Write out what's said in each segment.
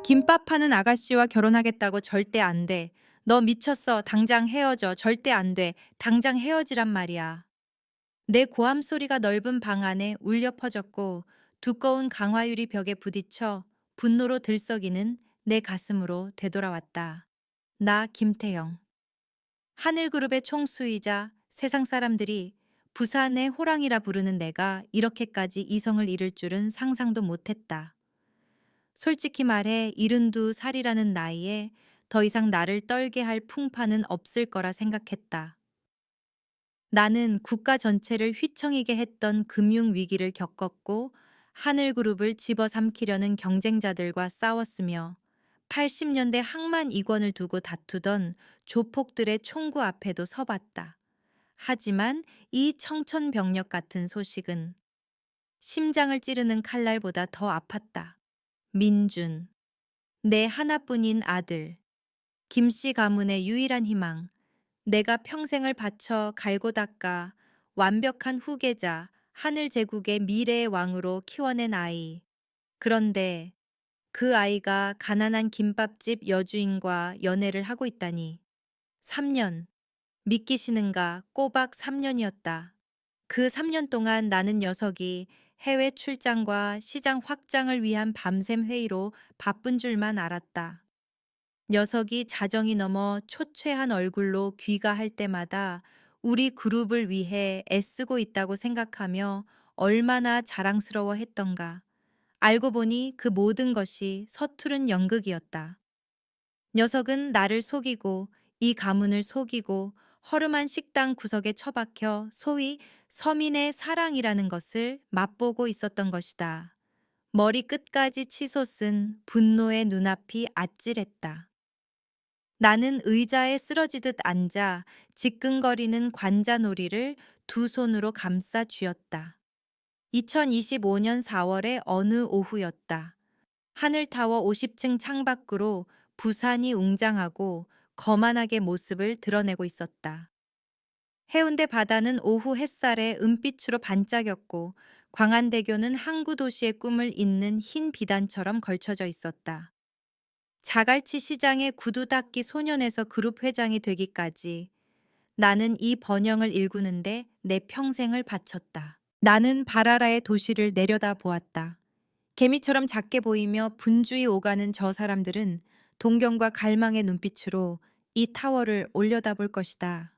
김밥 파는 아가씨와 결혼하겠다고 절대 안 돼. 너 미쳤어. 당장 헤어져. 절대 안 돼. 당장 헤어지란 말이야. 내 고함 소리가 넓은 방 안에 울려 퍼졌고 두꺼운 강화유리 벽에 부딪혀 분노로 들썩이는 내 가슴으로 되돌아왔다. 나 김태영. 하늘그룹의 총수이자 세상 사람들이 부산의 호랑이라 부르는 내가 이렇게까지 이성을 잃을 줄은 상상도 못했다. 솔직히 말해 72살이라는 나이에 더 이상 나를 떨게 할 풍파는 없을 거라 생각했다. 나는 국가 전체를 휘청이게 했던 금융위기를 겪었고 하늘그룹을 집어삼키려는 경쟁자들과 싸웠으며 80년대 항만 이권을 두고 다투던 조폭들의 총구 앞에도 서봤다. 하지만 이 청천벽력 같은 소식은 심장을 찌르는 칼날보다 더 아팠다. 민준. 내 하나뿐인 아들, 김씨 가문의 유일한 희망, 내가 평생을 바쳐 갈고 닦아 완벽한 후계자, 하늘 제국의 미래의 왕으로 키워낸 아이. 그런데 그 아이가 가난한 김밥집 여주인과 연애를 하고 있다니. 3년. 믿기 싫은가 꼬박 3년이었다. 그 3년 동안 나는 녀석이 해외 출장과 시장 확장을 위한 밤샘 회의로 바쁜 줄만 알았다. 녀석이 자정이 넘어 초췌한 얼굴로 귀가할 때마다 우리 그룹을 위해 애쓰고 있다고 생각하며 얼마나 자랑스러워 했던가. 알고 보니 그 모든 것이 서투른 연극이었다. 녀석은 나를 속이고 이 가문을 속이고 허름한 식당 구석에 처박혀 소위 서민의 사랑이라는 것을 맛보고 있었던 것이다. 머리 끝까지 치솟은 분노의 눈앞이 아찔했다. 나는 의자에 쓰러지듯 앉아 지끈거리는 관자놀이를 두 손으로 감싸 쥐었다. 2025년 4월의 어느 오후였다. 하늘타워 50층 창밖으로 부산이 웅장하고 거만하게 모습을 드러내고 있었다. 해운대 바다는 오후 햇살에 은빛으로 반짝였고 광안대교는 항구 도시의 꿈을 잇는 흰 비단처럼 걸쳐져 있었다. 자갈치 시장의 구두 닦기 소년에서 그룹 회장이 되기까지 나는 이 번영을 일구는데 내 평생을 바쳤다. 나는 바라라의 도시를 내려다 보았다. 개미처럼 작게 보이며 분주히 오가는 저 사람들은 동경과 갈망의 눈빛으로 이 타워를 올려다볼 것이다.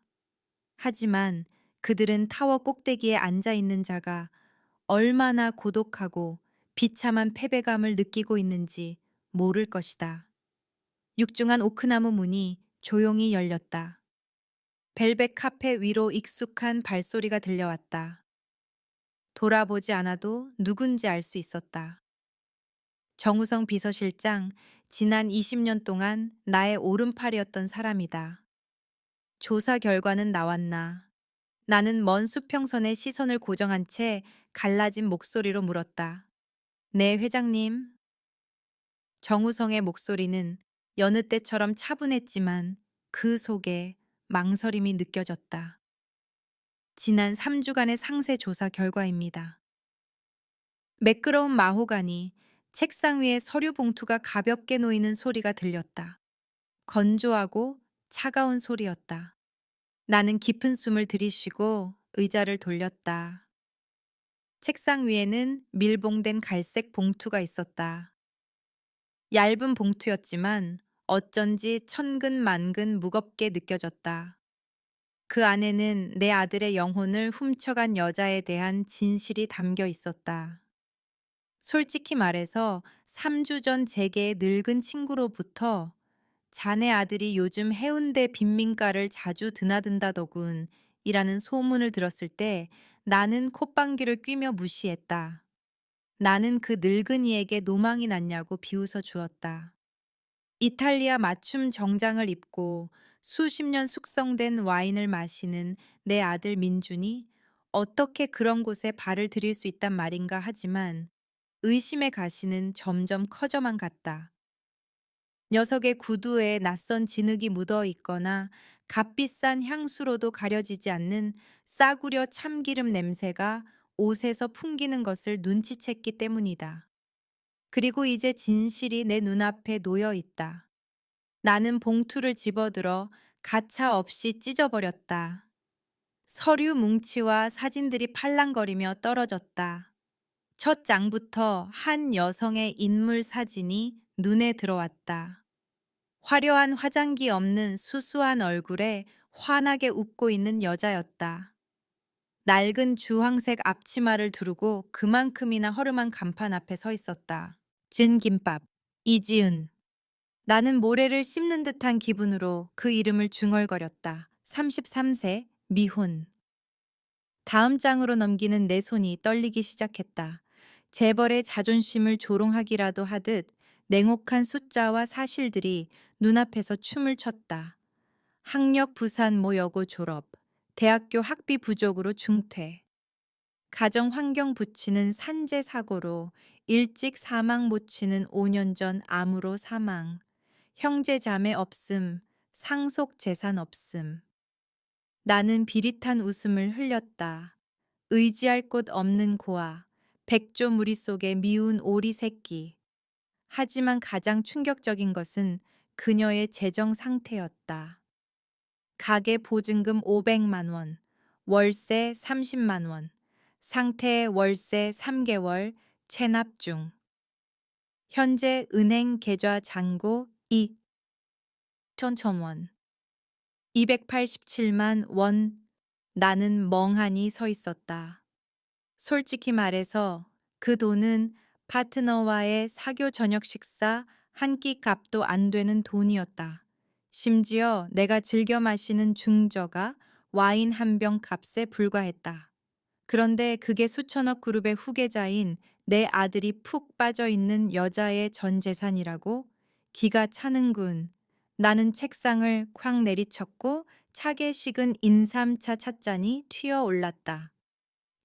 하지만 그들은 타워 꼭대기에 앉아 있는 자가 얼마나 고독하고 비참한 패배감을 느끼고 있는지 모를 것이다. 육중한 오크나무 문이 조용히 열렸다. 벨벳 카페 위로 익숙한 발소리가 들려왔다. 돌아보지 않아도 누군지 알 수 있었다. 정우성 비서실장, 지난 20년 동안 나의 오른팔이었던 사람이다. 조사 결과는 나왔나. 나는 먼 수평선에 시선을 고정한 채 갈라진 목소리로 물었다. 네, 회장님. 정우성의 목소리는 여느 때처럼 차분했지만 그 속에 망설임이 느껴졌다. 지난 3주간의 상세 조사 결과입니다. 매끄러운 마호가니, 책상 위에 서류 봉투가 가볍게 놓이는 소리가 들렸다. 건조하고 차가운 소리였다. 나는 깊은 숨을 들이쉬고 의자를 돌렸다. 책상 위에는 밀봉된 갈색 봉투가 있었다. 얇은 봉투였지만 어쩐지 천근만근 무겁게 느껴졌다. 그 안에는 내 아들의 영혼을 훔쳐간 여자에 대한 진실이 담겨 있었다. 솔직히 말해서 3주 전 제게의 늙은 친구로부터 자네 아들이 요즘 해운대 빈민가를 자주 드나든다더군 이라는 소문을 들었을 때 나는 콧방귀를 뀌며 무시했다. 나는 그 늙은이에게 노망이 났냐고 비웃어 주었다. 이탈리아 맞춤 정장을 입고 수십 년 숙성된 와인을 마시는 내 아들 민준이 어떻게 그런 곳에 발을 들일 수 있단 말인가 하지만 의심의 가시는 점점 커져만 갔다. 녀석의 구두에 낯선 진흙이 묻어 있거나 값비싼 향수로도 가려지지 않는 싸구려 참기름 냄새가 옷에서 풍기는 것을 눈치챘기 때문이다. 그리고 이제 진실이 내 눈앞에 놓여 있다. 나는 봉투를 집어들어 가차 없이 찢어버렸다. 서류 뭉치와 사진들이 팔랑거리며 떨어졌다. 첫 장부터 한 여성의 인물 사진이 눈에 들어왔다. 화려한 화장기 없는 수수한 얼굴에 환하게 웃고 있는 여자였다. 낡은 주황색 앞치마를 두르고 그만큼이나 허름한 간판 앞에 서 있었다. 진김밥, 이지은. 나는 모래를 씹는 듯한 기분으로 그 이름을 중얼거렸다. 33세, 미혼. 다음 장으로 넘기는 내 손이 떨리기 시작했다. 재벌의 자존심을 조롱하기라도 하듯 냉혹한 숫자와 사실들이 눈앞에서 춤을 췄다. 학력 부산 모 여고 졸업, 대학교 학비 부족으로 중퇴, 가정 환경 부치는 산재 사고로 일찍 사망 못 치는 5년 전 암으로 사망, 형제 자매 없음, 상속 재산 없음. 나는 비릿한 웃음을 흘렸다. 의지할 곳 없는 고아, 백조 무리 속의 미운 오리 새끼. 하지만 가장 충격적인 것은 그녀의 재정 상태였다. 가계 보증금 500만 원, 월세 30만 원, 상태 월세 3개월, 체납 중. 현재 은행 계좌 잔고 2천원, 287만 원. 나는 멍하니 서 있었다. 솔직히 말해서 그 돈은 파트너와의 사교 저녁 식사 한 끼 값도 안 되는 돈이었다. 심지어 내가 즐겨 마시는 중저가 와인 한 병 값에 불과했다. 그런데 그게 수천억 그룹의 후계자인 내 아들이 푹 빠져 있는 여자의 전 재산이라고? 기가 차는군. 나는 책상을 쾅 내리쳤고 차게 식은 인삼차 찻잔이 튀어 올랐다.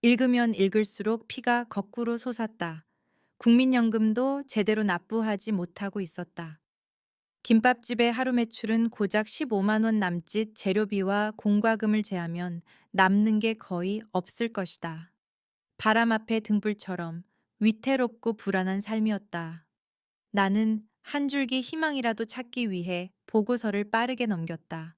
읽으면 읽을수록 피가 거꾸로 솟았다. 국민연금도 제대로 납부하지 못하고 있었다. 김밥집의 하루 매출은 고작 15만 원 남짓 재료비와 공과금을 제하면 남는 게 거의 없을 것이다. 바람 앞에 등불처럼 위태롭고 불안한 삶이었다. 나는 한 줄기 희망이라도 찾기 위해 보고서를 빠르게 넘겼다.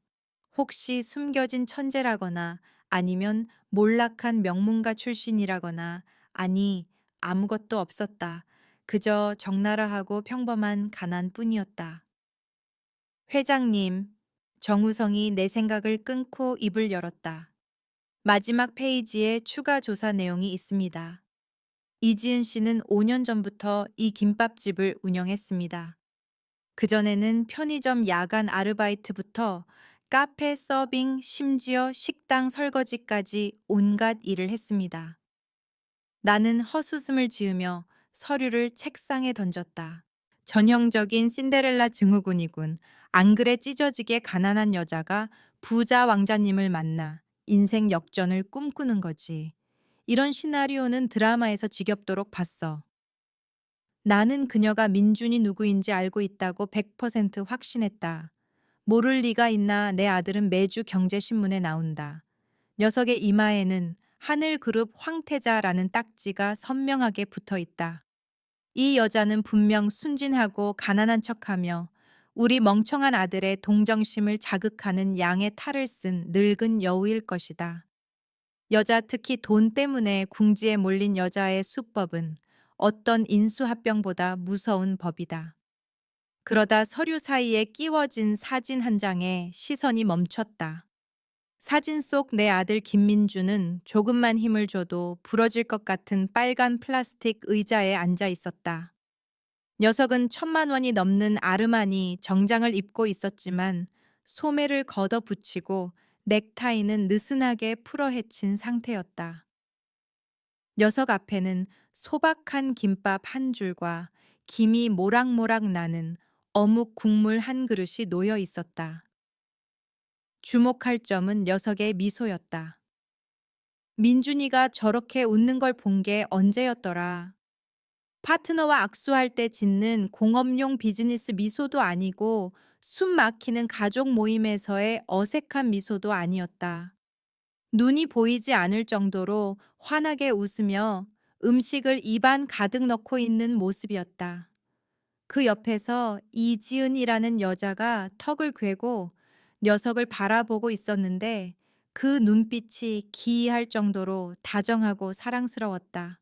혹시 숨겨진 천재라거나 아니면 몰락한 명문가 출신이라거나 아니 아무것도 없었다. 그저 적나라하고 평범한 가난뿐이었다. 회장님, 정우성이 내 생각을 끊고 입을 열었다. 마지막 페이지에 추가 조사 내용이 있습니다. 이지은 씨는 5년 전부터 이 김밥집을 운영했습니다. 그전에는 편의점 야간 아르바이트부터 카페 서빙, 심지어 식당 설거지까지 온갖 일을 했습니다. 나는 헛웃음을 지으며 서류를 책상에 던졌다. 전형적인 신데렐라 증후군이군. 안 그래 찢어지게 가난한 여자가 부자 왕자님을 만나 인생 역전을 꿈꾸는 거지. 이런 시나리오는 드라마에서 지겹도록 봤어. 나는 그녀가 민준이 누구인지 알고 있다고 100% 확신했다. 모를 리가 있나 내 아들은 매주 경제신문에 나온다. 녀석의 이마에는 하늘그룹 황태자라는 딱지가 선명하게 붙어 있다. 이 여자는 분명 순진하고 가난한 척하며 우리 멍청한 아들의 동정심을 자극하는 양의 탈을 쓴 늙은 여우일 것이다. 여자 특히 돈 때문에 궁지에 몰린 여자의 수법은 어떤 인수합병보다 무서운 법이다. 그러다 서류 사이에 끼워진 사진 한 장에 시선이 멈췄다. 사진 속 내 아들 김민주는 조금만 힘을 줘도 부러질 것 같은 빨간 플라스틱 의자에 앉아 있었다. 녀석은 1,000만 원이 넘는 아르마니 정장을 입고 있었지만 소매를 걷어 붙이고 넥타이는 느슨하게 풀어헤친 상태였다. 녀석 앞에는 소박한 김밥 한 줄과 김이 모락모락 나는 어묵 국물 한 그릇이 놓여 있었다. 주목할 점은 녀석의 미소였다. 민준이가 저렇게 웃는 걸 본 게 언제였더라. 파트너와 악수할 때 짓는 공업용 비즈니스 미소도 아니고 숨 막히는 가족 모임에서의 어색한 미소도 아니었다. 눈이 보이지 않을 정도로 환하게 웃으며 음식을 입안 가득 넣고 있는 모습이었다. 그 옆에서 이지은이라는 여자가 턱을 괴고 녀석을 바라보고 있었는데 그 눈빛이 기이할 정도로 다정하고 사랑스러웠다.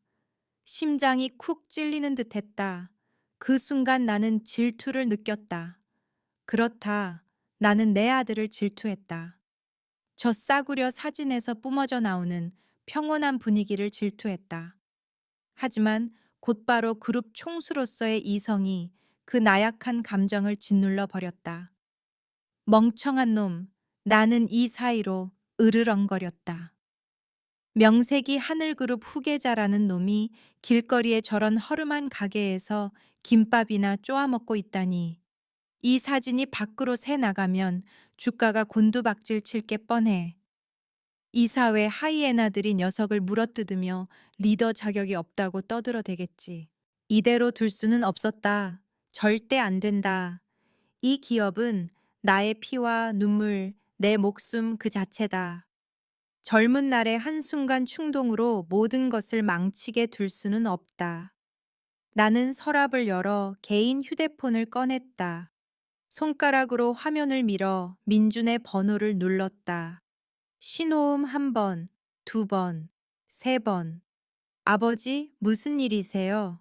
심장이 쿡 찔리는 듯 했다. 그 순간 나는 질투를 느꼈다. 그렇다. 나는 내 아들을 질투했다. 저 싸구려 사진에서 뿜어져 나오는 평온한 분위기를 질투했다. 하지만 곧바로 그룹 총수로서의 이성이 그 나약한 감정을 짓눌러 버렸다. 멍청한 놈, 나는 이 사이로 으르렁거렸다. 명색이 하늘그룹 후계자라는 놈이 길거리에 저런 허름한 가게에서 김밥이나 쪼아먹고 있다니. 이 사진이 밖으로 새 나가면 주가가 곤두박질 칠 게 뻔해. 이 사회 하이에나들이 녀석을 물어뜯으며 리더 자격이 없다고 떠들어대겠지. 이대로 둘 수는 없었다. 절대 안 된다. 이 기업은 나의 피와 눈물, 내 목숨 그 자체다. 젊은 날의 한순간 충동으로 모든 것을 망치게 둘 수는 없다. 나는 서랍을 열어 개인 휴대폰을 꺼냈다. 손가락으로 화면을 밀어 민준의 번호를 눌렀다. 신호음 한 번, 두 번, 세 번. 아버지, 무슨 일이세요?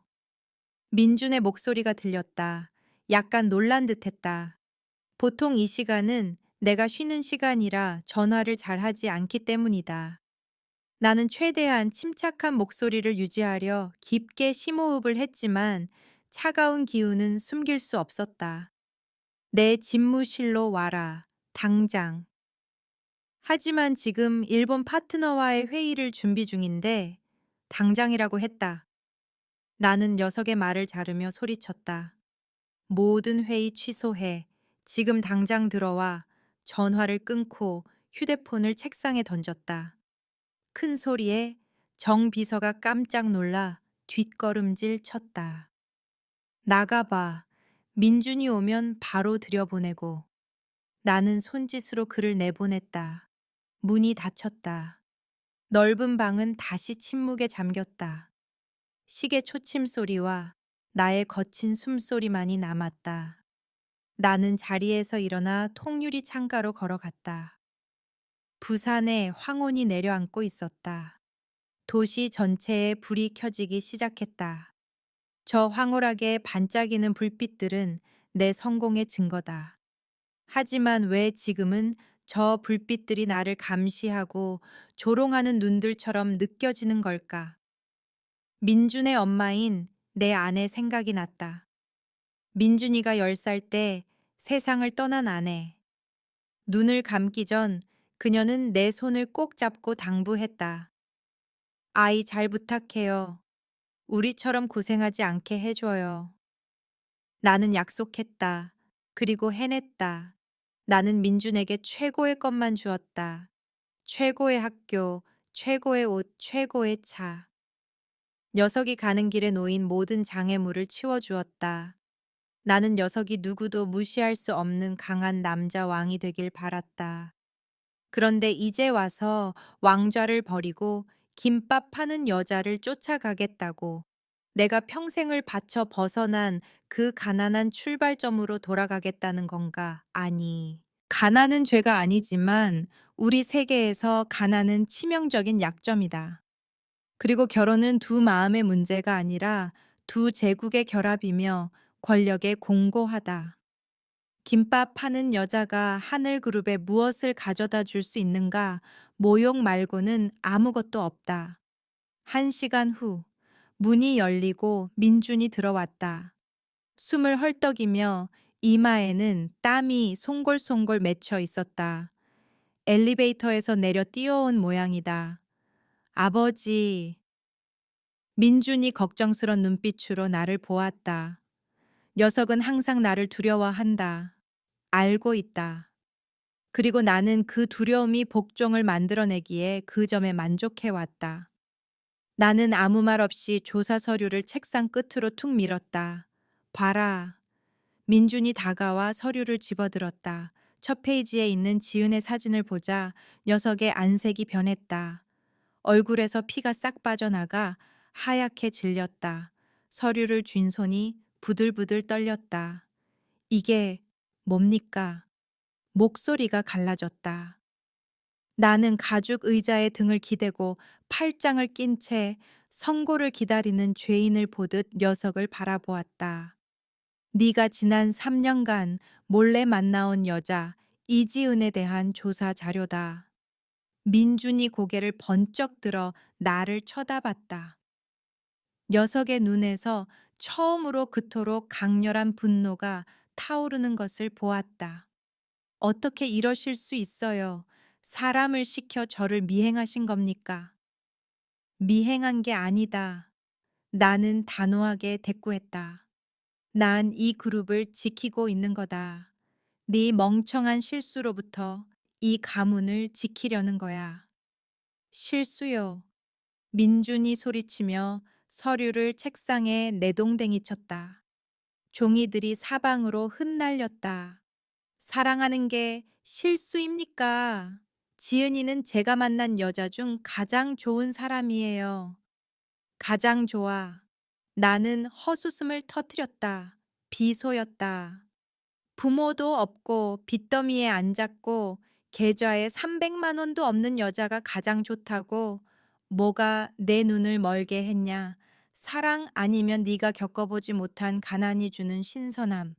민준의 목소리가 들렸다. 약간 놀란 듯 했다. 보통 이 시간은 내가 쉬는 시간이라 전화를 잘 하지 않기 때문이다. 나는 최대한 침착한 목소리를 유지하려 깊게 심호흡을 했지만 차가운 기운은 숨길 수 없었다. 내 집무실로 와라. 당장. 하지만 지금 일본 파트너와의 회의를 준비 중인데 당장이라고 했다. 나는 녀석의 말을 자르며 소리쳤다. 모든 회의 취소해. 지금 당장 들어와. 전화를 끊고 휴대폰을 책상에 던졌다. 큰 소리에 정 비서가 깜짝 놀라 뒷걸음질 쳤다. 나가봐. 민준이 오면 바로 들여보내고. 나는 손짓으로 그를 내보냈다. 문이 닫혔다. 넓은 방은 다시 침묵에 잠겼다. 시계 초침 소리와 나의 거친 숨소리만이 남았다. 나는 자리에서 일어나 통유리 창가로 걸어갔다. 부산에 황혼이 내려앉고 있었다. 도시 전체에 불이 켜지기 시작했다. 저 황홀하게 반짝이는 불빛들은 내 성공의 증거다. 하지만 왜 지금은 저 불빛들이 나를 감시하고 조롱하는 눈들처럼 느껴지는 걸까? 민준의 엄마인 내 아내 생각이 났다. 민준이가 10살 때 세상을 떠난 아내. 눈을 감기 전 그녀는 내 손을 꼭 잡고 당부했다. 아이 잘 부탁해요. 우리처럼 고생하지 않게 해줘요. 나는 약속했다. 그리고 해냈다. 나는 민준에게 최고의 것만 주었다. 최고의 학교, 최고의 옷, 최고의 차. 녀석이 가는 길에 놓인 모든 장애물을 치워주었다. 나는 녀석이 누구도 무시할 수 없는 강한 남자 왕이 되길 바랐다. 그런데 이제 와서 왕좌를 버리고 김밥 파는 여자를 쫓아가겠다고 내가 평생을 바쳐 벗어난 그 가난한 출발점으로 돌아가겠다는 건가? 아니. 가난은 죄가 아니지만 우리 세계에서 가난은 치명적인 약점이다. 그리고 결혼은 두 마음의 문제가 아니라 두 제국의 결합이며 권력의 공고하다. 김밥 파는 여자가 하늘그룹에 무엇을 가져다 줄 수 있는가? 모욕 말고는 아무것도 없다. 1시간 후, 문이 열리고 민준이 들어왔다. 숨을 헐떡이며 이마에는 땀이 송골송골 맺혀 있었다. 엘리베이터에서 내려 뛰어온 모양이다. 아버지. 민준이 걱정스런 눈빛으로 나를 보았다. 녀석은 항상 나를 두려워한다. 알고 있다. 그리고 나는 그 두려움이 복종을 만들어내기에 그 점에 만족해왔다. 나는 아무 말 없이 조사 서류를 책상 끝으로 툭 밀었다. 봐라. 민준이 다가와 서류를 집어들었다. 첫 페이지에 있는 지은의 사진을 보자 녀석의 안색이 변했다. 얼굴에서 피가 싹 빠져나가 하얗게 질렸다. 서류를 쥔 손이 부들부들 떨렸다. 이게 뭡니까? 목소리가 갈라졌다. 나는 가죽 의자에 등을 기대고 팔짱을 낀 채 선고를 기다리는 죄인을 보듯 녀석을 바라보았다. 네가 지난 3년간 몰래 만나온 여자 이지은에 대한 조사 자료다. 민준이 고개를 번쩍 들어 나를 쳐다봤다. 녀석의 눈에서 처음으로 그토록 강렬한 분노가 타오르는 것을 보았다. 어떻게 이러실 수 있어요? 사람을 시켜 저를 미행하신 겁니까? 미행한 게 아니다. 나는 단호하게 대꾸했다. 난 이 그룹을 지키고 있는 거다. 네 멍청한 실수로부터 이 가문을 지키려는 거야. 실수요. 민준이 소리치며 서류를 책상에 내동댕이 쳤다. 종이들이 사방으로 흩날렸다. 사랑하는 게 실수입니까? 지은이는 제가 만난 여자 중 가장 좋은 사람이에요. 가장 좋아. 나는 헛웃음을 터뜨렸다. 비소였다. 부모도 없고 빚더미에 앉았고 계좌에 300만 원도 없는 여자가 가장 좋다고 뭐가 내 눈을 멀게 했냐. 사랑 아니면 네가 겪어보지 못한 가난이 주는 신선함.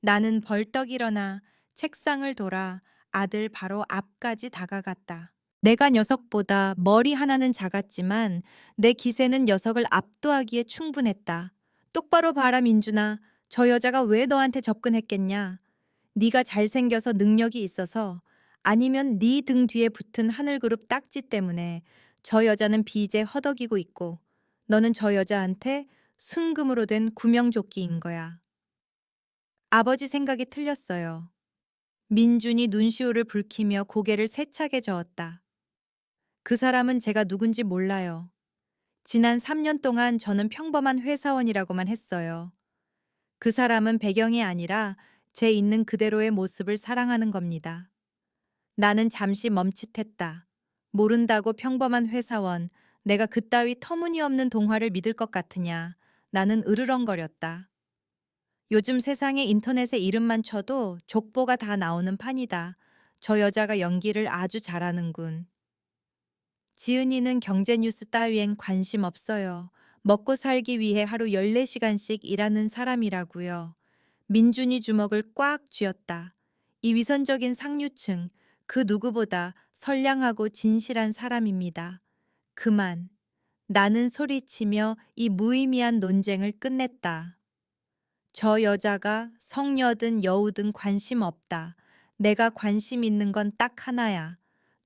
나는 벌떡 일어나 책상을 돌아 아들 바로 앞까지 다가갔다. 내가 녀석보다 머리 하나는 작았지만 내 기세는 녀석을 압도하기에 충분했다. 똑바로 봐라 민준아. 저 여자가 왜 너한테 접근했겠냐? 네가 잘생겨서 능력이 있어서 아니면 네 등 뒤에 붙은 하늘그룹 딱지 때문에 저 여자는 빚에 허덕이고 있고 너는 저 여자한테 순금으로 된 구명조끼인 거야. 아버지 생각이 틀렸어요. 민준이 눈시울을 붉히며 고개를 세차게 저었다. 그 사람은 제가 누군지 몰라요. 지난 3년 동안 저는 평범한 회사원이라고만 했어요. 그 사람은 배경이 아니라 제 있는 그대로의 모습을 사랑하는 겁니다. 나는 잠시 멈칫했다. 모른다고 평범한 회사원, 내가 그따위 터무니없는 동화를 믿을 것 같으냐. 나는 으르렁거렸다. 요즘 세상에 인터넷에 이름만 쳐도 족보가 다 나오는 판이다. 저 여자가 연기를 아주 잘하는군. 지은이는 경제 뉴스 따위엔 관심 없어요. 먹고 살기 위해 하루 14시간씩 일하는 사람이라고요. 민준이 주먹을 꽉 쥐었다. 이 위선적인 상류층, 그 누구보다 선량하고 진실한 사람입니다. 그만. 나는 소리치며 이 무의미한 논쟁을 끝냈다. 저 여자가 성녀든 여우든 관심 없다. 내가 관심 있는 건 딱 하나야.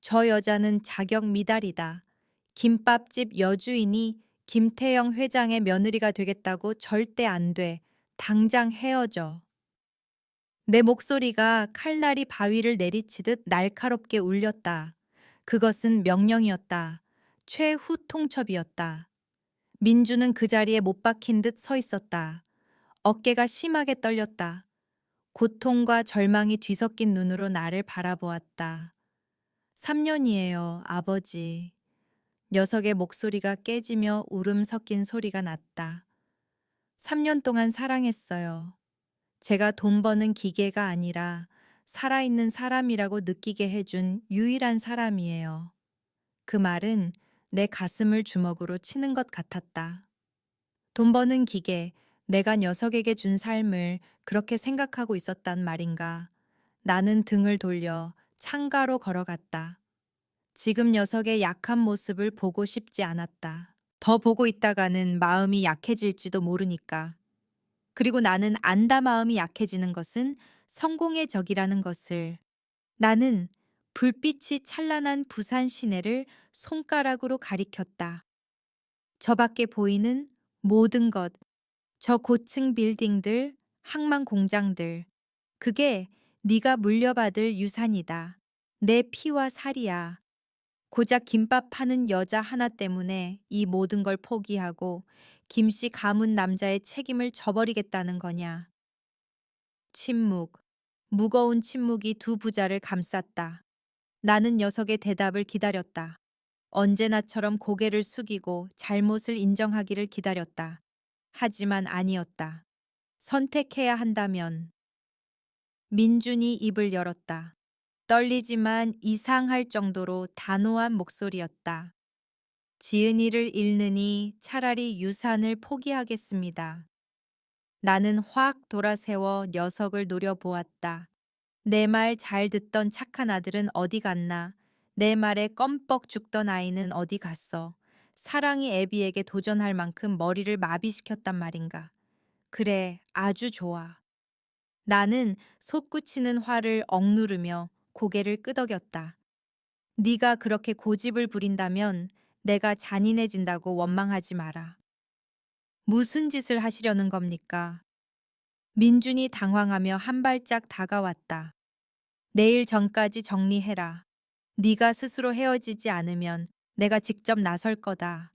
저 여자는 자격 미달이다. 김밥집 여주인이 김태영 회장의 며느리가 되겠다고 절대 안 돼. 당장 헤어져. 내 목소리가 칼날이 바위를 내리치듯 날카롭게 울렸다. 그것은 명령이었다. 최후 통첩이었다. 민주는 그 자리에 못 박힌 듯 서 있었다. 어깨가 심하게 떨렸다. 고통과 절망이 뒤섞인 눈으로 나를 바라보았다. 3년이에요, 아버지. 녀석의 목소리가 깨지며 울음 섞인 소리가 났다. 3년 동안 사랑했어요. 제가 돈 버는 기계가 아니라 살아있는 사람이라고 느끼게 해준 유일한 사람이에요. 그 말은 내 가슴을 주먹으로 치는 것 같았다. 돈 버는 기계, 내가 녀석에게 준 삶을 그렇게 생각하고 있었단 말인가. 나는 등을 돌려 창가로 걸어갔다. 지금 녀석의 약한 모습을 보고 싶지 않았다. 더 보고 있다가는 마음이 약해질지도 모르니까. 그리고 나는 안다 마음이 약해지는 것은 성공의 적이라는 것을. 나는 불빛이 찬란한 부산 시내를 손가락으로 가리켰다. 저 밖에 보이는 모든 것, 저 고층 빌딩들, 항만 공장들. 그게 네가 물려받을 유산이다. 내 피와 살이야. 고작 김밥 파는 여자 하나 때문에 이 모든 걸 포기하고 김씨 가문 남자의 책임을 져버리겠다는 거냐. 침묵. 무거운 침묵이 두 부자를 감쌌다. 나는 녀석의 대답을 기다렸다. 언제나처럼 고개를 숙이고 잘못을 인정하기를 기다렸다. 하지만 아니었다. 선택해야 한다면 민준이 입을 열었다. 떨리지만 이상할 정도로 단호한 목소리였다. 지은이를 잃느니 차라리 유산을 포기하겠습니다. 나는 확 돌아세워 녀석을 노려보았다. 내 말 잘 듣던 착한 아들은 어디 갔나? 내 말에 껌뻑 죽던 아이는 어디 갔어? 사랑이 애비에게 도전할 만큼 머리를 마비시켰단 말인가? 그래, 아주 좋아. 나는 솟구치는 화를 억누르며 고개를 끄덕였다. 네가 그렇게 고집을 부린다면 내가 잔인해진다고 원망하지 마라. 무슨 짓을 하시려는 겁니까? 민준이 당황하며 한 발짝 다가왔다. 내일 전까지 정리해라. 네가 스스로 헤어지지 않으면 내가 직접 나설 거다.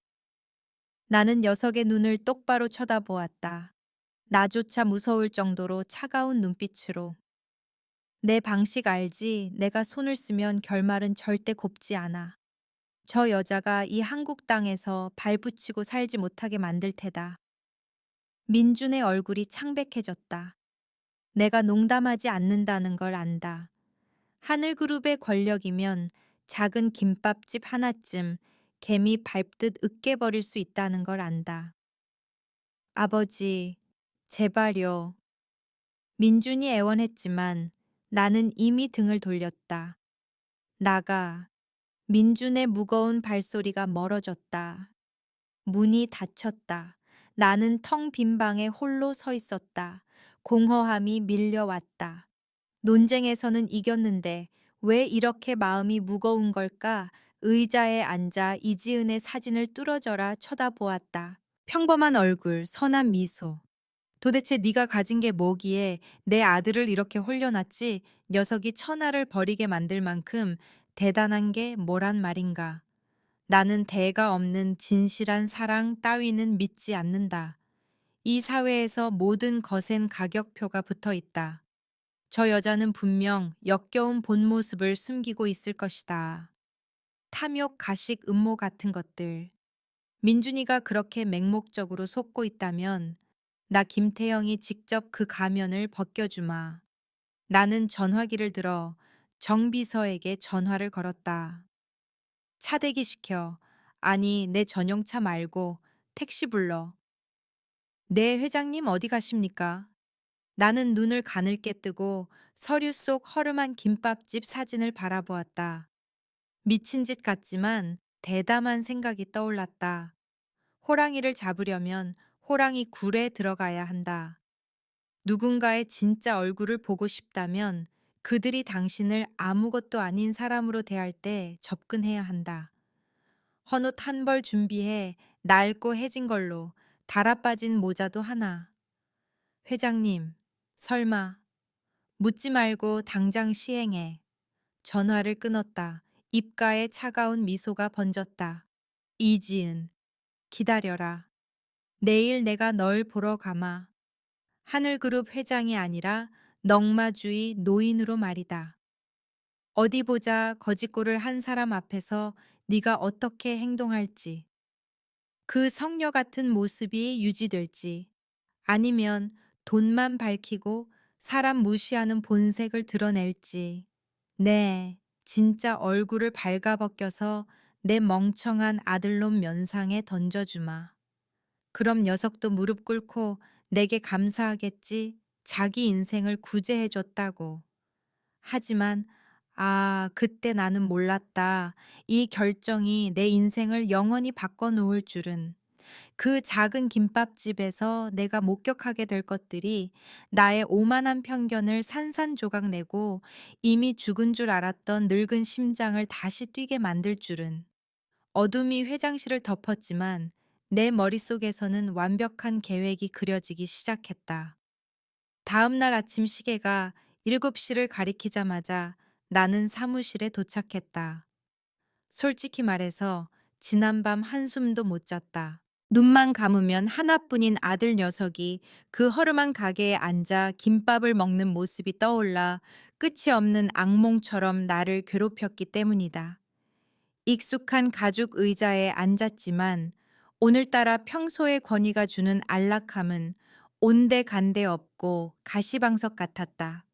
나는 녀석의 눈을 똑바로 쳐다보았다. 나조차 무서울 정도로 차가운 눈빛으로. 내 방식 알지? 내가 손을 쓰면 결말은 절대 곱지 않아. 저 여자가 이 한국 땅에서 발붙이고 살지 못하게 만들 테다. 민준의 얼굴이 창백해졌다. 내가 농담하지 않는다는 걸 안다. 하늘그룹의 권력이면 작은 김밥집 하나쯤 개미 밟듯 으깨버릴 수 있다는 걸 안다. 아버지, 제발요. 민준이 애원했지만 나는 이미 등을 돌렸다. 나가. 민준의 무거운 발소리가 멀어졌다. 문이 닫혔다. 나는 텅 빈 방에 홀로 서 있었다. 공허함이 밀려왔다. 논쟁에서는 이겼는데 왜 이렇게 마음이 무거운 걸까? 의자에 앉아 이지은의 사진을 뚫어져라 쳐다보았다. 평범한 얼굴, 선한 미소. 도대체 네가 가진 게 뭐기에 내 아들을 이렇게 홀려놨지? 녀석이 천하를 버리게 만들 만큼 대단한 게 뭐란 말인가? 나는 대가 없는 진실한 사랑 따위는 믿지 않는다. 이 사회에서 모든 것엔 가격표가 붙어 있다. 저 여자는 분명 역겨운 본 모습을 숨기고 있을 것이다. 탐욕, 가식, 음모 같은 것들. 민준이가 그렇게 맹목적으로 속고 있다면 나 김태형이 직접 그 가면을 벗겨주마. 나는 전화기를 들어 정비서에게 전화를 걸었다. 차 대기시켜. 아니, 내 전용차 말고 택시 불러. 네, 회장님 어디 가십니까? 나는 눈을 가늘게 뜨고 서류 속 허름한 김밥집 사진을 바라보았다. 미친 짓 같지만 대담한 생각이 떠올랐다. 호랑이를 잡으려면 호랑이 굴에 들어가야 한다. 누군가의 진짜 얼굴을 보고 싶다면 그들이 당신을 아무것도 아닌 사람으로 대할 때 접근해야 한다. 헌옷 한 벌 준비해 낡고 해진 걸로 달아빠진 모자도 하나. 회장님, 설마. 묻지 말고 당장 시행해. 전화를 끊었다. 입가에 차가운 미소가 번졌다. 이지은, 기다려라. 내일 내가 널 보러 가마. 하늘그룹 회장이 아니라 넝마주의 노인으로 말이다. 어디 보자 거짓골을 한 사람 앞에서 네가 어떻게 행동할지. 그 성녀 같은 모습이 유지될지. 아니면 돈만 밝히고 사람 무시하는 본색을 드러낼지. 네, 진짜 얼굴을 발가벗겨서 내 멍청한 아들놈 면상에 던져주마. 그럼 녀석도 무릎 꿇고 내게 감사하겠지. 자기 인생을 구제해줬다고. 하지만, 그때 나는 몰랐다. 이 결정이 내 인생을 영원히 바꿔놓을 줄은. 그 작은 김밥집에서 내가 목격하게 될 것들이 나의 오만한 편견을 산산조각 내고 이미 죽은 줄 알았던 늙은 심장을 다시 뛰게 만들 줄은. 어둠이 회장실을 덮었지만 내 머릿속에서는 완벽한 계획이 그려지기 시작했다. 다음 날 아침 시계가 7시를 가리키자마자 나는 사무실에 도착했다. 솔직히 말해서 지난밤 한숨도 못 잤다. 눈만 감으면 하나뿐인 아들 녀석이 그 허름한 가게에 앉아 김밥을 먹는 모습이 떠올라 끝이 없는 악몽처럼 나를 괴롭혔기 때문이다. 익숙한 가죽 의자에 앉았지만 오늘따라 평소의 권위가 주는 안락함은 온데간데 없고 가시방석 같았다.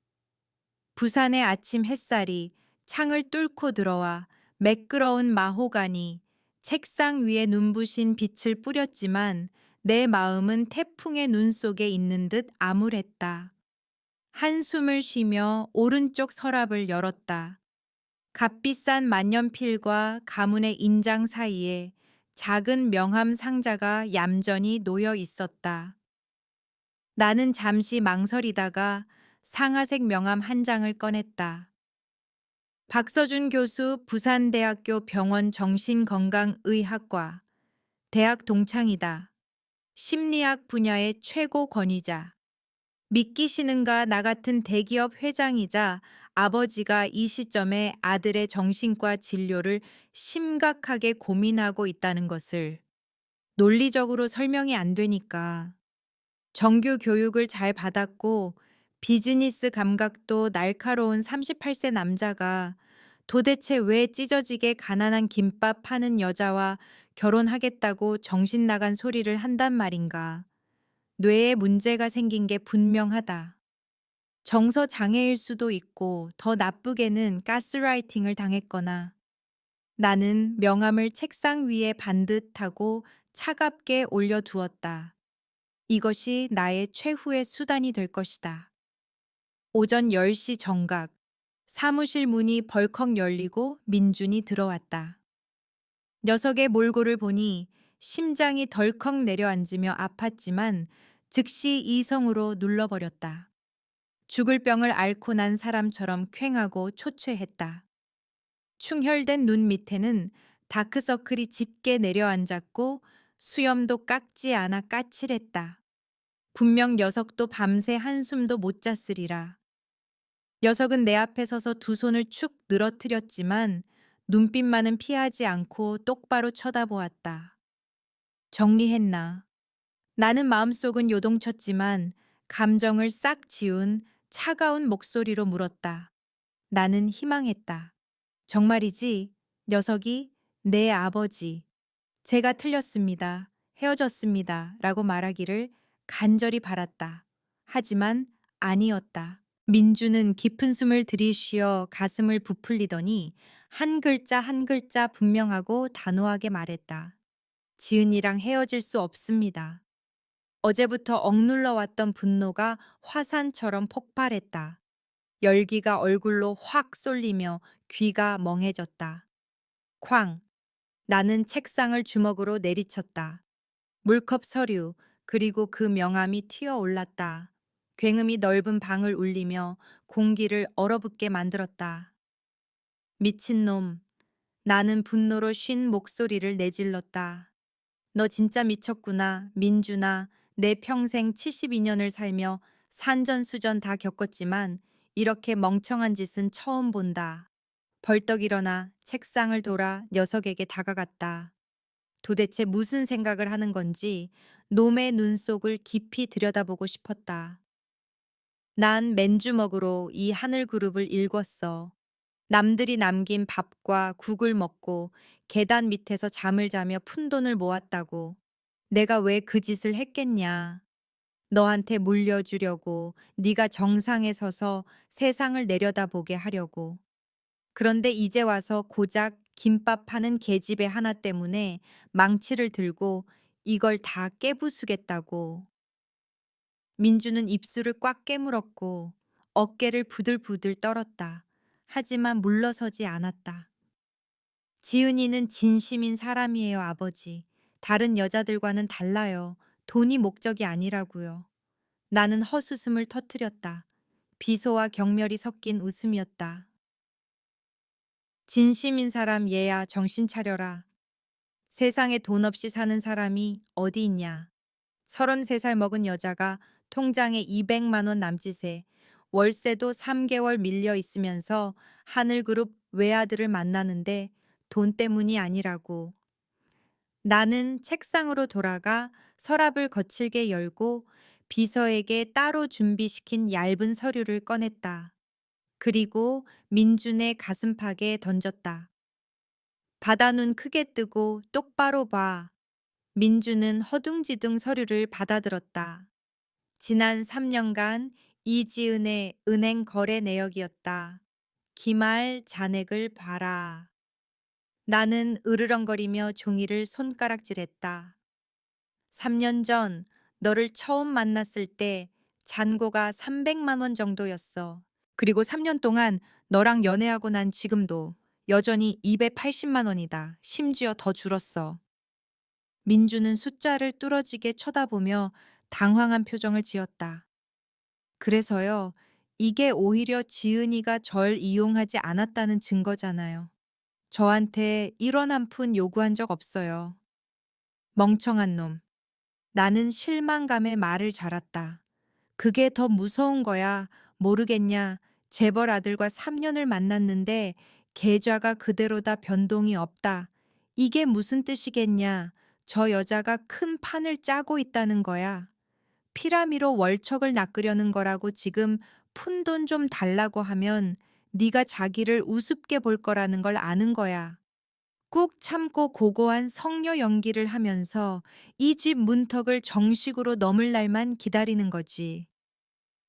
부산의 아침 햇살이 창을 뚫고 들어와 매끄러운 마호가니 책상 위에 눈부신 빛을 뿌렸지만 내 마음은 태풍의 눈 속에 있는 듯 암울했다. 한숨을 쉬며 오른쪽 서랍을 열었다. 값비싼 만년필과 가문의 인장 사이에 작은 명함 상자가 얌전히 놓여 있었다. 나는 잠시 망설이다가 상아색 명함 한 장을 꺼냈다. 박서준 교수 부산대학교 병원 정신건강의학과 대학 동창이다. 심리학 분야의 최고 권위자. 믿기 싫은가 나 같은 대기업 회장이자 아버지가 이 시점에 아들의 정신과 진료를 심각하게 고민하고 있다는 것을 논리적으로 설명이 안 되니까. 정규 교육을 잘 받았고 비즈니스 감각도 날카로운 38세 남자가 도대체 왜 찢어지게 가난한 김밥 파는 여자와 결혼하겠다고 정신 나간 소리를 한단 말인가. 뇌에 문제가 생긴 게 분명하다. 정서 장애일 수도 있고 더 나쁘게는 가스라이팅을 당했거나. 나는 명함을 책상 위에 반듯하고 차갑게 올려두었다. 이것이 나의 최후의 수단이 될 것이다. 오전 10시 정각. 사무실 문이 벌컥 열리고 민준이 들어왔다. 녀석의 몰골을 보니 심장이 덜컥 내려앉으며 아팠지만 즉시 이성으로 눌러버렸다. 죽을 병을 앓고 난 사람처럼 퀭하고 초췌했다. 충혈된 눈 밑에는 다크서클이 짙게 내려앉았고 수염도 깎지 않아 까칠했다. 분명 녀석도 밤새 한숨도 못 잤으리라. 녀석은 내 앞에 서서 두 손을 축 늘어뜨렸지만 눈빛만은 피하지 않고 똑바로 쳐다보았다. 정리했나? 나는 마음속은 요동쳤지만 감정을 싹 지운 차가운 목소리로 물었다. 나는 희망했다. 정말이지? 녀석이 내 아버지. 제가 틀렸습니다. 헤어졌습니다. 라고 말하기를 간절히 바랐다. 하지만 아니었다. 민주는 깊은 숨을 들이쉬어 가슴을 부풀리더니 한 글자 한 글자 분명하고 단호하게 말했다. 지은이랑 헤어질 수 없습니다. 어제부터 억눌러 왔던 분노가 화산처럼 폭발했다. 열기가 얼굴로 확 쏠리며 귀가 멍해졌다. 쾅! 나는 책상을 주먹으로 내리쳤다. 물컵 서류, 그리고 그 명함이 튀어 올랐다. 굉음이 넓은 방을 울리며 공기를 얼어붙게 만들었다. 미친놈. 나는 분노로 쉰 목소리를 내질렀다. 너 진짜 미쳤구나, 민준아. 내 평생 72년을 살며 산전수전 다 겪었지만 이렇게 멍청한 짓은 처음 본다. 벌떡 일어나 책상을 돌아 녀석에게 다가갔다. 도대체 무슨 생각을 하는 건지 놈의 눈속을 깊이 들여다보고 싶었다. 난 맨주먹으로 이 하늘 그룹을 일궜어. 남들이 남긴 밥과 국을 먹고 계단 밑에서 잠을 자며 푼돈을 모았다고. 내가 왜 그 짓을 했겠냐. 너한테 물려주려고, 네가 정상에 서서 세상을 내려다보게 하려고. 그런데 이제 와서 고작 김밥 파는 계집애 하나 때문에 망치를 들고 이걸 다 깨부수겠다고. 민주는 입술을 꽉 깨물었고 어깨를 부들부들 떨었다. 하지만 물러서지 않았다. 지은이는 진심인 사람이에요, 아버지. 다른 여자들과는 달라요. 돈이 목적이 아니라고요. 나는 헛웃음을 터뜨렸다. 비소와 경멸이 섞인 웃음이었다. 진심인 사람 얘야, 정신 차려라. 세상에 돈 없이 사는 사람이 어디 있냐. 33살 먹은 여자가 통장에 200만 원 남짓에 월세도 3개월 밀려 있으면서 하늘그룹 외아들을 만나는데 돈 때문이 아니라고. 나는 책상으로 돌아가 서랍을 거칠게 열고 비서에게 따로 준비시킨 얇은 서류를 꺼냈다. 그리고 민준의 가슴팍에 던졌다. 바다 눈 크게 뜨고 똑바로 봐. 민주는 허둥지둥 서류를 받아들었다. 지난 3년간 이지은의 은행 거래 내역이었다. 기말 잔액을 봐라. 나는 으르렁거리며 종이를 손가락질했다. 3년 전 너를 처음 만났을 때 잔고가 300만 원 정도였어. 그리고 3년 동안 너랑 연애하고 난 지금도 여전히 280만 원이다. 심지어 더 줄었어. 민주는 숫자를 뚫어지게 쳐다보며 당황한 표정을 지었다. 그래서요, 이게 오히려 지은이가 절 이용하지 않았다는 증거잖아요. 저한테 1원 한 푼 요구한 적 없어요. 멍청한 놈. 나는 실망감에 말을 잘았다. 그게 더 무서운 거야. 모르겠냐. 재벌 아들과 3년을 만났는데 계좌가 그대로다 변동이 없다. 이게 무슨 뜻이겠냐. 저 여자가 큰 판을 짜고 있다는 거야. 피라미로 월척을 낚으려는 거라고 지금 푼돈 좀 달라고 하면 네가 자기를 우습게 볼 거라는 걸 아는 거야. 꾹 참고 고고한 성녀 연기를 하면서 이 집 문턱을 정식으로 넘을 날만 기다리는 거지.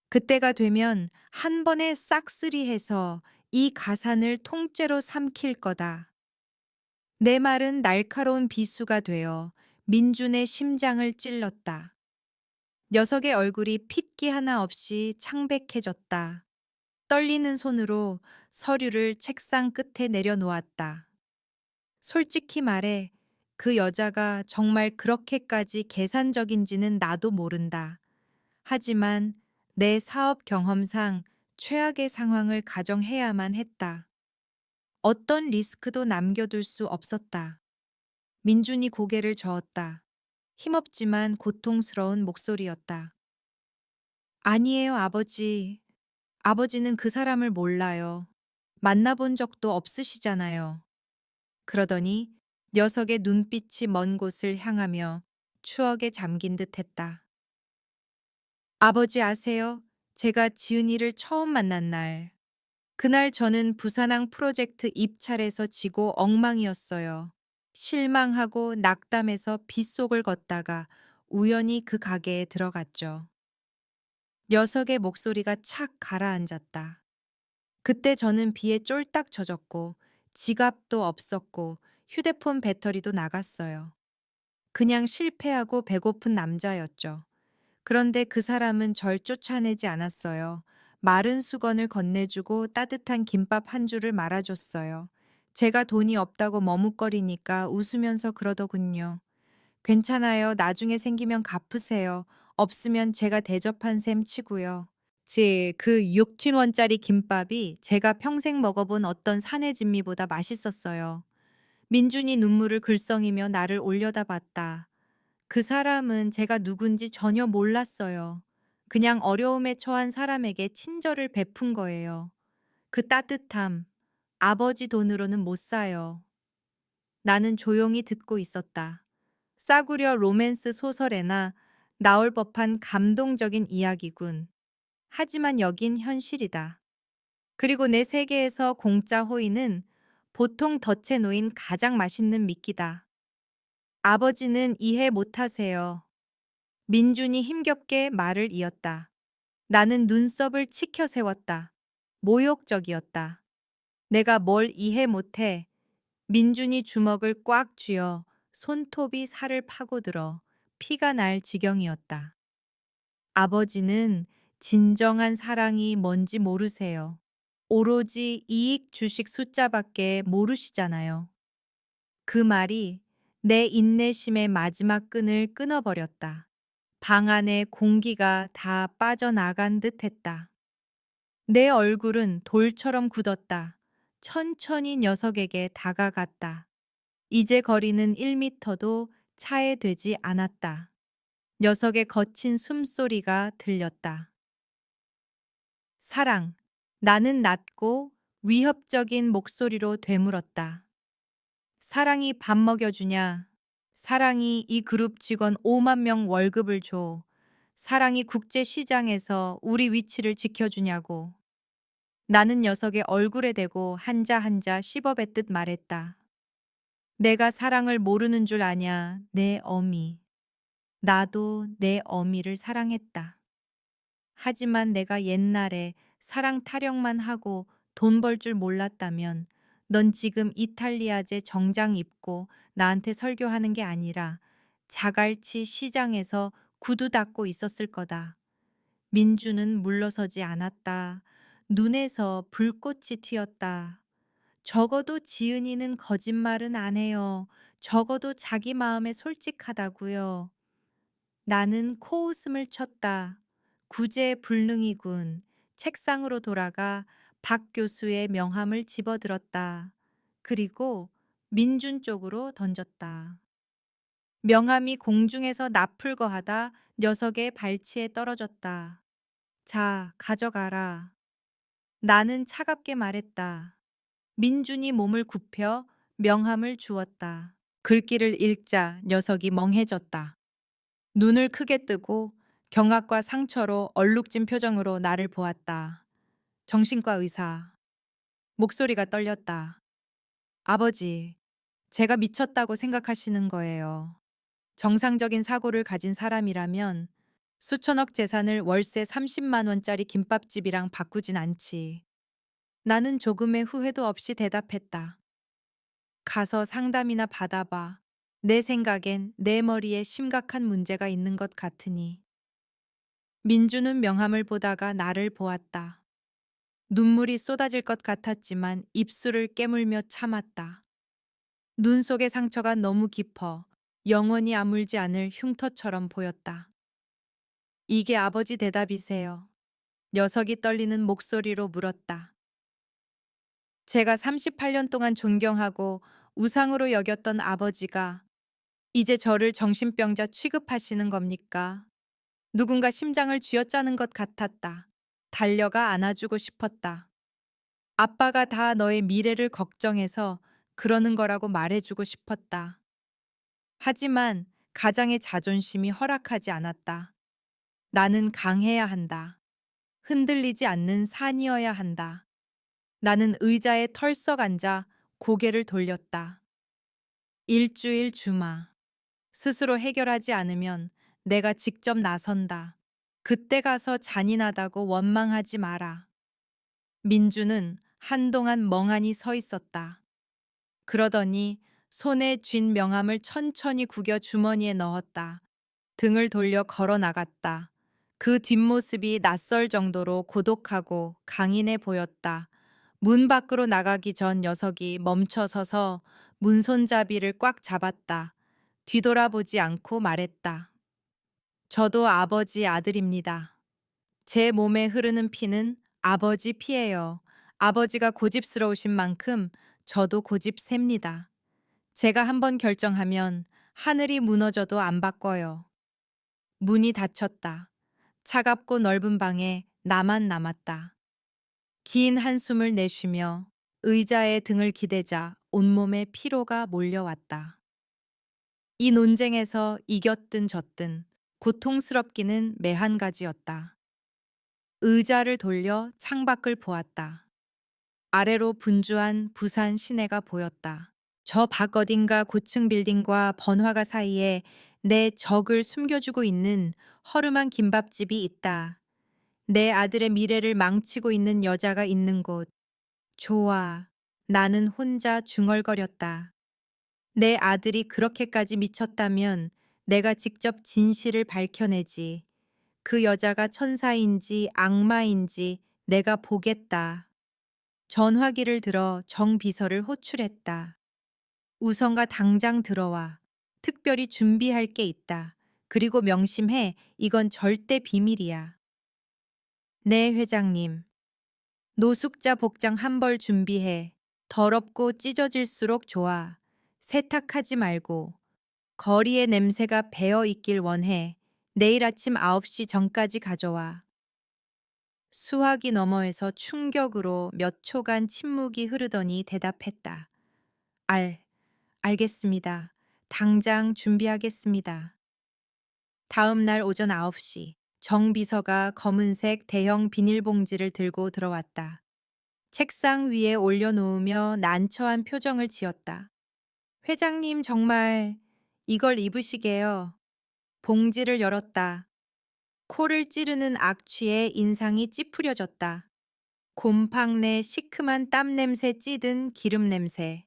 그때가 되면 한 번에 싹쓸이해서 이 가산을 통째로 삼킬 거다. 내 말은 날카로운 비수가 되어 민준의 심장을 찔렀다. 녀석의 얼굴이 핏기 하나 없이 창백해졌다. 떨리는 손으로 서류를 책상 끝에 내려놓았다. 솔직히 말해, 그 여자가 정말 그렇게까지 계산적인지는 나도 모른다. 하지만 내 사업 경험상 최악의 상황을 가정해야만 했다. 어떤 리스크도 남겨둘 수 없었다. 민준이 고개를 저었다. 힘없지만 고통스러운 목소리였다. 아니에요, 아버지. 아버지는 그 사람을 몰라요. 만나본 적도 없으시잖아요. 그러더니 녀석의 눈빛이 먼 곳을 향하며 추억에 잠긴 듯 했다. 아버지 아세요? 제가 지은이를 처음 만난 날. 그날 저는 부산항 프로젝트 입찰에서 지고 엉망이었어요. 실망하고 낙담해서 빗속을 걷다가 우연히 그 가게에 들어갔죠. 녀석의 목소리가 착 가라앉았다. 그때 저는 비에 쫄딱 젖었고 지갑도 없었고 휴대폰 배터리도 나갔어요. 그냥 실패하고 배고픈 남자였죠. 그런데 그 사람은 절 쫓아내지 않았어요. 마른 수건을 건네주고 따뜻한 김밥 한 줄을 말아줬어요. 제가 돈이 없다고 머뭇거리니까 웃으면서 그러더군요. 괜찮아요. 나중에 생기면 갚으세요. 없으면 제가 대접한 셈 치고요. 그 6천 원짜리 김밥이 제가 평생 먹어본 어떤 사내 진미보다 맛있었어요. 민준이 눈물을 글썽이며 나를 올려다봤다. 그 사람은 제가 누군지 전혀 몰랐어요. 그냥 어려움에 처한 사람에게 친절을 베푼 거예요. 그 따뜻함, 아버지 돈으로는 못 사요. 나는 조용히 듣고 있었다. 싸구려 로맨스 소설에나 나올 법한 감동적인 이야기군. 하지만 여긴 현실이다. 그리고 내 세계에서 공짜 호의는 보통 덫에 놓인 가장 맛있는 미끼다. 아버지는 이해 못하세요. 민준이 힘겹게 말을 이었다. 나는 눈썹을 치켜 세웠다. 모욕적이었다. 내가 뭘 이해 못해. 민준이 주먹을 꽉 쥐어 손톱이 살을 파고들어 피가 날 지경이었다. 아버지는 진정한 사랑이 뭔지 모르세요. 오로지 이익 주식 숫자밖에 모르시잖아요. 그 말이 내 인내심의 마지막 끈을 끊어버렸다. 방 안에 공기가 다 빠져나간 듯 했다. 내 얼굴은 돌처럼 굳었다. 천천히 녀석에게 다가갔다. 이제 거리는 1미터도 차에 되지 않았다. 녀석의 거친 숨소리가 들렸다. 사랑. 나는 낮고 위협적인 목소리로 되물었다. 사랑이 밥 먹여주냐? 사랑이 이 그룹 직원 5만 명 월급을 줘. 사랑이 국제 시장에서 우리 위치를 지켜주냐고. 나는 녀석의 얼굴에 대고 한자 한자 씹어뱉듯 말했다. 내가 사랑을 모르는 줄 아냐, 내 어미. 나도 내 어미를 사랑했다. 하지만 내가 옛날에 사랑 타령만 하고 돈 벌 줄 몰랐다면 넌 지금 이탈리아제 정장 입고 나한테 설교하는 게 아니라 자갈치 시장에서 구두 닦고 있었을 거다. 민주는 물러서지 않았다. 눈에서 불꽃이 튀었다. 적어도 지은이는 거짓말은 안 해요. 적어도 자기 마음에 솔직하다고요. 나는 코웃음을 쳤다. 구제불능이군. 책상으로 돌아가 박 교수의 명함을 집어들었다. 그리고 민준 쪽으로 던졌다. 명함이 공중에서 나풀거하다 녀석의 발치에 떨어졌다. 자, 가져가라. 나는 차갑게 말했다. 민준이 몸을 굽혀 명함을 주었다. 글귀를 읽자 녀석이 멍해졌다. 눈을 크게 뜨고 경악과 상처로 얼룩진 표정으로 나를 보았다. 정신과 의사. 목소리가 떨렸다. 아버지, 제가 미쳤다고 생각하시는 거예요. 정상적인 사고를 가진 사람이라면 수천억 재산을 월세 30만 원짜리 김밥집이랑 바꾸진 않지. 나는 조금의 후회도 없이 대답했다. 가서 상담이나 받아봐. 내 생각엔 내 머리에 심각한 문제가 있는 것 같으니. 민주는 명함을 보다가 나를 보았다. 눈물이 쏟아질 것 같았지만 입술을 깨물며 참았다. 눈 속의 상처가 너무 깊어 영원히 아물지 않을 흉터처럼 보였다. 이게 아버지 대답이세요. 녀석이 떨리는 목소리로 물었다. 제가 38년 동안 존경하고 우상으로 여겼던 아버지가 이제 저를 정신병자 취급하시는 겁니까? 누군가 심장을 쥐어짜는 것 같았다. 달려가 안아주고 싶었다. 아빠가 다 너의 미래를 걱정해서 그러는 거라고 말해주고 싶었다. 하지만 가장의 자존심이 허락하지 않았다. 나는 강해야 한다. 흔들리지 않는 산이어야 한다. 나는 의자에 털썩 앉아 고개를 돌렸다. 일주일 주마. 스스로 해결하지 않으면 내가 직접 나선다. 그때 가서 잔인하다고 원망하지 마라. 민주는 한동안 멍하니 서 있었다. 그러더니 손에 쥔 명함을 천천히 구겨 주머니에 넣었다. 등을 돌려 걸어 나갔다. 그 뒷모습이 낯설 정도로 고독하고 강인해 보였다. 문 밖으로 나가기 전 녀석이 멈춰 서서 문손잡이를 꽉 잡았다. 뒤돌아보지 않고 말했다. 저도 아버지 아들입니다. 제 몸에 흐르는 피는 아버지 피예요. 아버지가 고집스러우신 만큼 저도 고집셉니다. 제가 한번 결정하면 하늘이 무너져도 안 바꿔요. 문이 닫혔다. 차갑고 넓은 방에 나만 남았다. 긴 한숨을 내쉬며 의자에 등을 기대자 온몸에 피로가 몰려왔다. 이 논쟁에서 이겼든 졌든 고통스럽기는 매한 가지였다. 의자를 돌려 창밖을 보았다. 아래로 분주한 부산 시내가 보였다. 저 밖 어딘가 고층 빌딩과 번화가 사이에 내 적을 숨겨주고 있는 허름한 김밥집이 있다. 내 아들의 미래를 망치고 있는 여자가 있는 곳. 좋아. 나는 혼자 중얼거렸다. 내 아들이 그렇게까지 미쳤다면 내가 직접 진실을 밝혀내지. 그 여자가 천사인지 악마인지 내가 보겠다. 전화기를 들어 정 비서를 호출했다. 우성아 당장 들어와. 특별히 준비할 게 있다. 그리고 명심해. 이건 절대 비밀이야. 네, 회장님. 노숙자 복장 한 벌 준비해. 더럽고 찢어질수록 좋아. 세탁하지 말고. 거리의 냄새가 배어 있길 원해. 내일 아침 9시 전까지 가져와. 수화기 너머에서 충격으로 몇 초간 침묵이 흐르더니 대답했다. 알겠습니다. 당장 준비하겠습니다. 다음 날 오전 9시, 정 비서가 검은색 대형 비닐봉지를 들고 들어왔다. 책상 위에 올려놓으며 난처한 표정을 지었다. 회장님 정말 이걸 입으시게요. 봉지를 열었다. 코를 찌르는 악취에 인상이 찌푸려졌다. 곰팡 내 시큼한 땀 냄새 찌든 기름 냄새.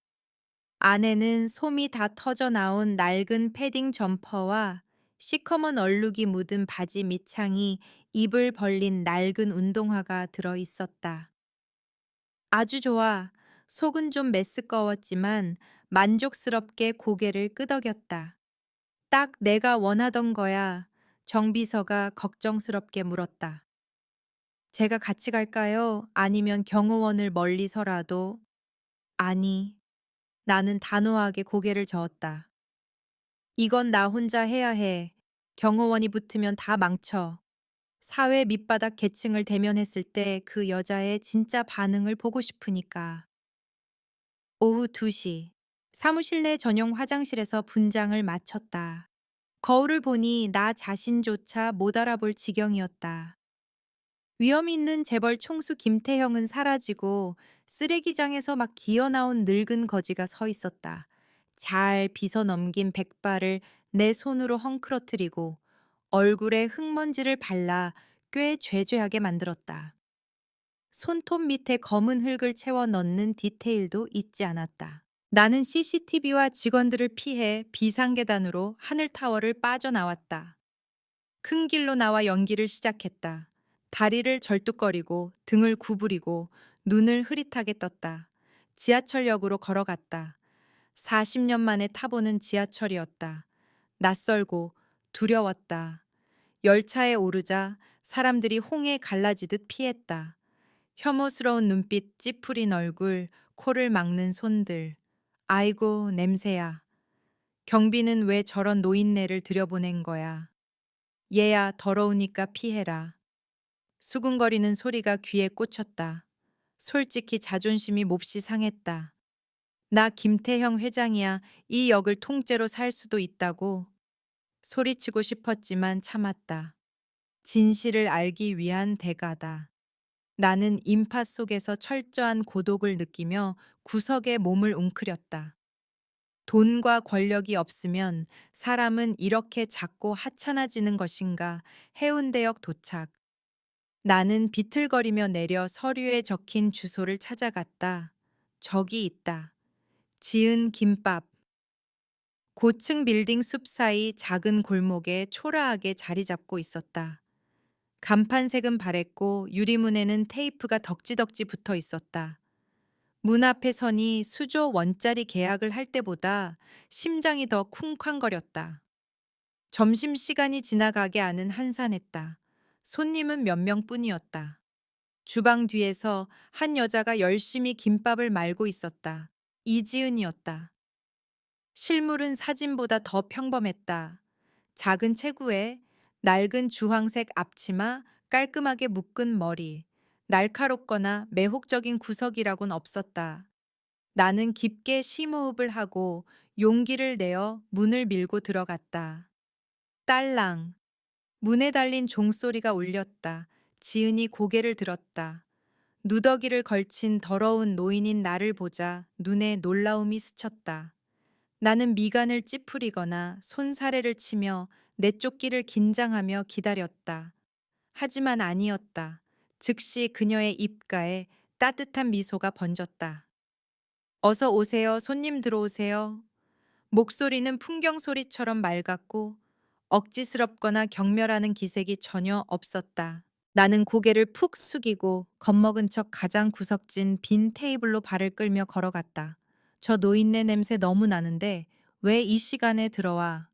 안에는 솜이 다 터져 나온 낡은 패딩 점퍼와 시커먼 얼룩이 묻은 바지 밑창이 입을 벌린 낡은 운동화가 들어 있었다. 아주 좋아. 속은 좀 메스꺼웠지만 만족스럽게 고개를 끄덕였다. 딱 내가 원하던 거야. 정비서가 걱정스럽게 물었다. 제가 같이 갈까요? 아니면 경호원을 멀리서라도? 아니, 나는 단호하게 고개를 저었다. 이건 나 혼자 해야 해. 경호원이 붙으면 다 망쳐. 사회 밑바닥 계층을 대면했을 때 그 여자의 진짜 반응을 보고 싶으니까. 오후 2시. 사무실 내 전용 화장실에서 분장을 마쳤다. 거울을 보니 나 자신조차 못 알아볼 지경이었다. 위험 있는 재벌 총수 김태형은 사라지고 쓰레기장에서 막 기어나온 늙은 거지가 서 있었다. 잘 빗어 넘긴 백발을 내 손으로 헝클어뜨리고 얼굴에 흙먼지를 발라 꽤 죄죄하게 만들었다. 손톱 밑에 검은 흙을 채워 넣는 디테일도 잊지 않았다. 나는 CCTV와 직원들을 피해 비상계단으로 하늘타워를 빠져나왔다. 큰 길로 나와 연기를 시작했다. 다리를 절뚝거리고 등을 구부리고 눈을 흐릿하게 떴다. 지하철역으로 걸어갔다. 40년 만에 타보는 지하철이었다. 낯설고 두려웠다. 열차에 오르자 사람들이 홍해 갈라지듯 피했다. 혐오스러운 눈빛, 찌푸린 얼굴, 코를 막는 손들. 아이고, 냄새야. 경비는 왜 저런 노인네를 들여보낸 거야. 얘야, 더러우니까 피해라. 수군거리는 소리가 귀에 꽂혔다. 솔직히 자존심이 몹시 상했다. 나 김태형 회장이야. 이 역을 통째로 살 수도 있다고. 소리치고 싶었지만 참았다. 진실을 알기 위한 대가다. 나는 인파 속에서 철저한 고독을 느끼며 구석에 몸을 웅크렸다. 돈과 권력이 없으면 사람은 이렇게 작고 하찮아지는 것인가. 해운대역 도착. 나는 비틀거리며 내려 서류에 적힌 주소를 찾아갔다. 저기 있다. 지은 김밥. 고층 빌딩 숲 사이 작은 골목에 초라하게 자리 잡고 있었다. 간판색은 바랬고 유리문에는 테이프가 덕지덕지 붙어 있었다. 문 앞에 서니 수조 원짜리 계약을 할 때보다 심장이 더 쿵쾅거렸다. 점심시간이 지나가게 아는 한산했다. 손님은 몇 명뿐이었다. 주방 뒤에서 한 여자가 열심히 김밥을 말고 있었다. 이지은이었다. 실물은 사진보다 더 평범했다. 작은 체구에 낡은 주황색 앞치마, 깔끔하게 묶은 머리, 날카롭거나 매혹적인 구석이라곤 없었다. 나는 깊게 심호흡을 하고 용기를 내어 문을 밀고 들어갔다. 딸랑. 문에 달린 종소리가 울렸다. 지은이 고개를 들었다. 누더기를 걸친 더러운 노인인 나를 보자 눈에 놀라움이 스쳤다. 나는 미간을 찌푸리거나 손사래를 치며 내쫓기를 긴장하며 기다렸다. 하지만 아니었다. 즉시 그녀의 입가에 따뜻한 미소가 번졌다. 어서 오세요. 손님 들어오세요. 목소리는 풍경 소리처럼 맑았고 억지스럽거나 경멸하는 기색이 전혀 없었다. 나는 고개를 푹 숙이고 겁먹은 척 가장 구석진 빈 테이블로 발을 끌며 걸어갔다. 저 노인네 냄새 너무 나는데 왜 이 시간에 들어와?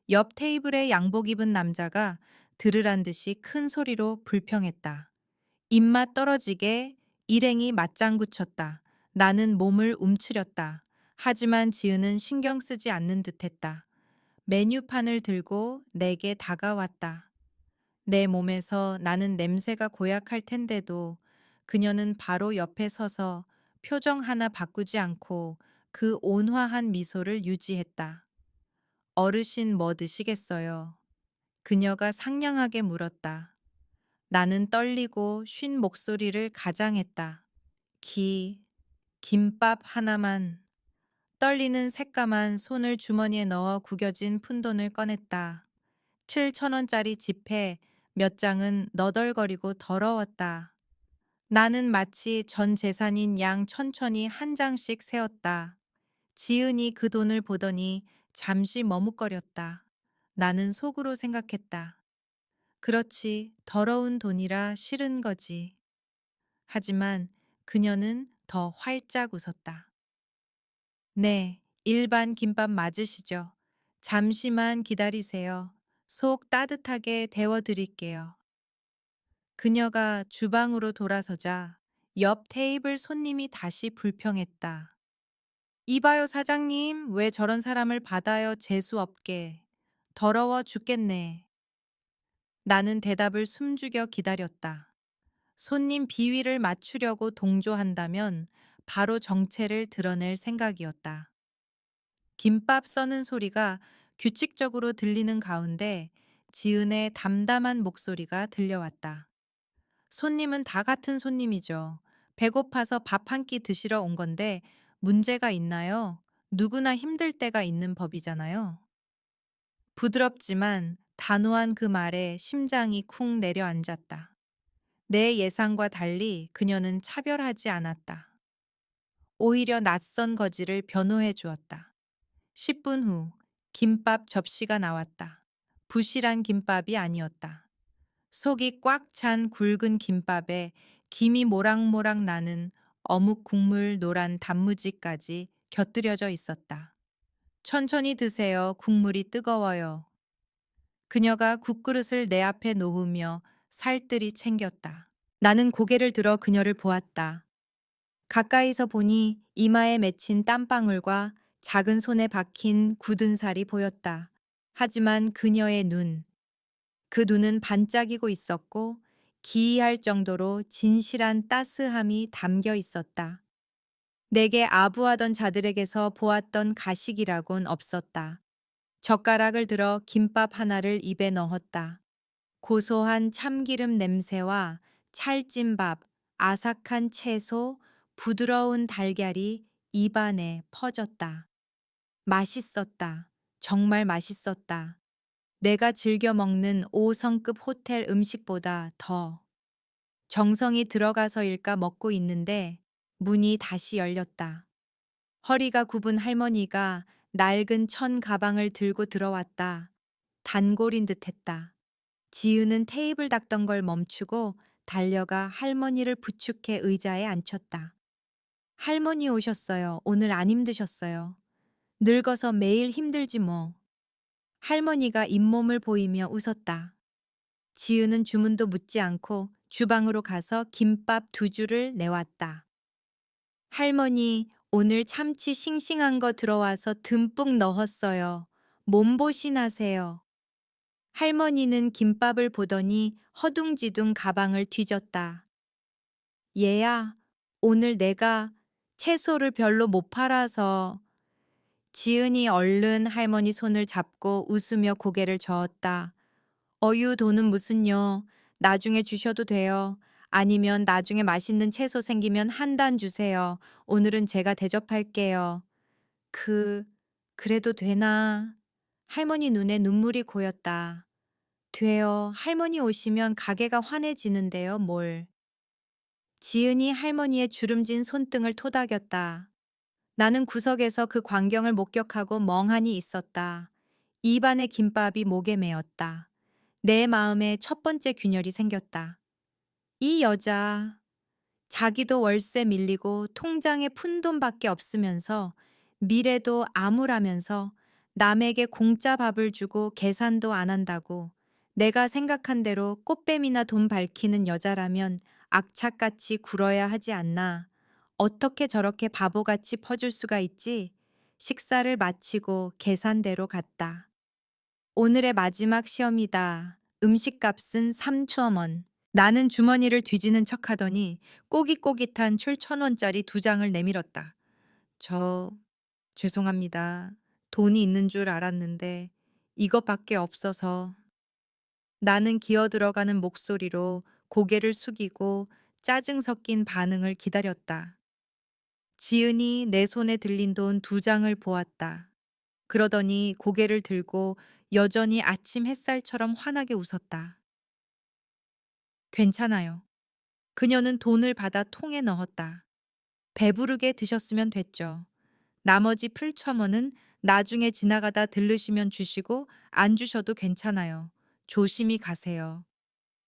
옆 테이블에 양복 입은 남자가 들으란 듯이 큰 소리로 불평했다. 입맛 떨어지게 일행이 맞장구 쳤다. 나는 몸을 움츠렸다. 하지만 지은은 신경 쓰지 않는 듯했다. 메뉴판을 들고 내게 다가왔다. 내 몸에서 나는 냄새가 고약할 텐데도 그녀는 바로 옆에 서서 표정 하나 바꾸지 않고 그 온화한 미소를 유지했다. 어르신 뭐 드시겠어요? 그녀가 상냥하게 물었다. 나는 떨리고 쉰 목소리를 가장했다. 김밥 하나만. 떨리는 새까만 손을 주머니에 넣어 구겨진 푼돈을 꺼냈다. 7,000원짜리 지폐 몇 장은 너덜거리고 더러웠다. 나는 마치 전 재산인 양 천천히 한 장씩 세었다. 지은이 그 돈을 보더니 잠시 머뭇거렸다. 나는 속으로 생각했다. 그렇지, 더러운 돈이라 싫은 거지. 하지만 그녀는 더 활짝 웃었다. 네, 일반 김밥 맞으시죠? 잠시만 기다리세요. 속 따뜻하게 데워드릴게요. 그녀가 주방으로 돌아서자 옆 테이블 손님이 다시 불평했다. 이봐요, 사장님. 왜 저런 사람을 받아요, 재수 없게. 더러워 죽겠네. 나는 대답을 숨죽여 기다렸다. 손님 비위를 맞추려고 동조한다면 바로 정체를 드러낼 생각이었다. 김밥 써는 소리가 규칙적으로 들리는 가운데 지은의 담담한 목소리가 들려왔다. 손님은 다 같은 손님이죠. 배고파서 밥 한 끼 드시러 온 건데 문제가 있나요? 누구나 힘들 때가 있는 법이잖아요. 부드럽지만 단호한 그 말에 심장이 쿵 내려앉았다. 내 예상과 달리 그녀는 차별하지 않았다. 오히려 낯선 거지를 변호해 주었다. 10분 후 김밥 접시가 나왔다. 부실한 김밥이 아니었다. 속이 꽉 찬 굵은 김밥에 김이 모락모락 나는 어묵 국물 노란 단무지까지 곁들여져 있었다. 천천히 드세요. 국물이 뜨거워요. 그녀가 국그릇을 내 앞에 놓으며 살뜰히 챙겼다. 나는 고개를 들어 그녀를 보았다. 가까이서 보니 이마에 맺힌 땀방울과 작은 손에 박힌 굳은 살이 보였다. 하지만 그녀의 그 눈은 반짝이고 있었고 기이할 정도로 진실한 따스함이 담겨 있었다. 내게 아부하던 자들에게서 보았던 가식이라곤 없었다. 젓가락을 들어 김밥 하나를 입에 넣었다. 고소한 참기름 냄새와 찰진밥, 아삭한 채소, 부드러운 달걀이 입안에 퍼졌다. 맛있었다. 정말 맛있었다. 내가 즐겨 먹는 5성급 호텔 음식보다 더. 정성이 들어가서일까 먹고 있는데 문이 다시 열렸다. 허리가 굽은 할머니가 낡은 천 가방을 들고 들어왔다. 단골인 듯 했다. 지우는 테이블 닦던 걸 멈추고 달려가 할머니를 부축해 의자에 앉혔다. 할머니 오셨어요. 오늘 안 힘드셨어요. 늙어서 매일 힘들지 뭐. 할머니가 잇몸을 보이며 웃었다. 지우는 주문도 묻지 않고 주방으로 가서 김밥 2줄을 내왔다. 할머니, 오늘 참치 싱싱한 거 들어와서 듬뿍 넣었어요. 몸보신하세요. 할머니는 김밥을 보더니 허둥지둥 가방을 뒤졌다. 얘야, 오늘 내가 채소를 별로 못 팔아서. 지은이 얼른 할머니 손을 잡고 웃으며 고개를 저었다. 어유, 돈은 무슨요. 나중에 주셔도 돼요. 아니면 나중에 맛있는 채소 생기면 한 단 주세요. 오늘은 제가 대접할게요. 그, 그래도 되나? 할머니 눈에 눈물이 고였다. 돼요. 할머니 오시면 가게가 환해지는데요, 뭘. 지은이 할머니의 주름진 손등을 토닥였다. 나는 구석에서 그 광경을 목격하고 멍하니 있었다. 입안의 김밥이 목에 메었다. 내 마음에 첫 번째 균열이 생겼다. 이 여자, 자기도 월세 밀리고 통장에 푼돈밖에 없으면서 미래도 암울하면서 남에게 공짜 밥을 주고 계산도 안 한다고 내가 생각한 대로 꽃뱀이나 돈 밝히는 여자라면 악착같이 굴어야 하지 않나. 어떻게 저렇게 바보같이 퍼줄 수가 있지? 식사를 마치고 계산대로 갔다. 오늘의 마지막 시험이다. 음식값은 3,000원. 나는 주머니를 뒤지는 척하더니 꼬깃꼬깃한 7,000원짜리 2장을 내밀었다. 저, 죄송합니다. 돈이 있는 줄 알았는데 이것밖에 없어서. 나는 기어 들어가는 목소리로 고개를 숙이고 짜증 섞인 반응을 기다렸다. 지은이 내 손에 들린 돈 두 장을 보았다. 그러더니 고개를 들고 여전히 아침 햇살처럼 환하게 웃었다. 괜찮아요. 그녀는 돈을 받아 통에 넣었다. 배부르게 드셨으면 됐죠. 나머지 풀1,000원은 나중에 지나가다 들르시면 주시고 안 주셔도 괜찮아요. 조심히 가세요.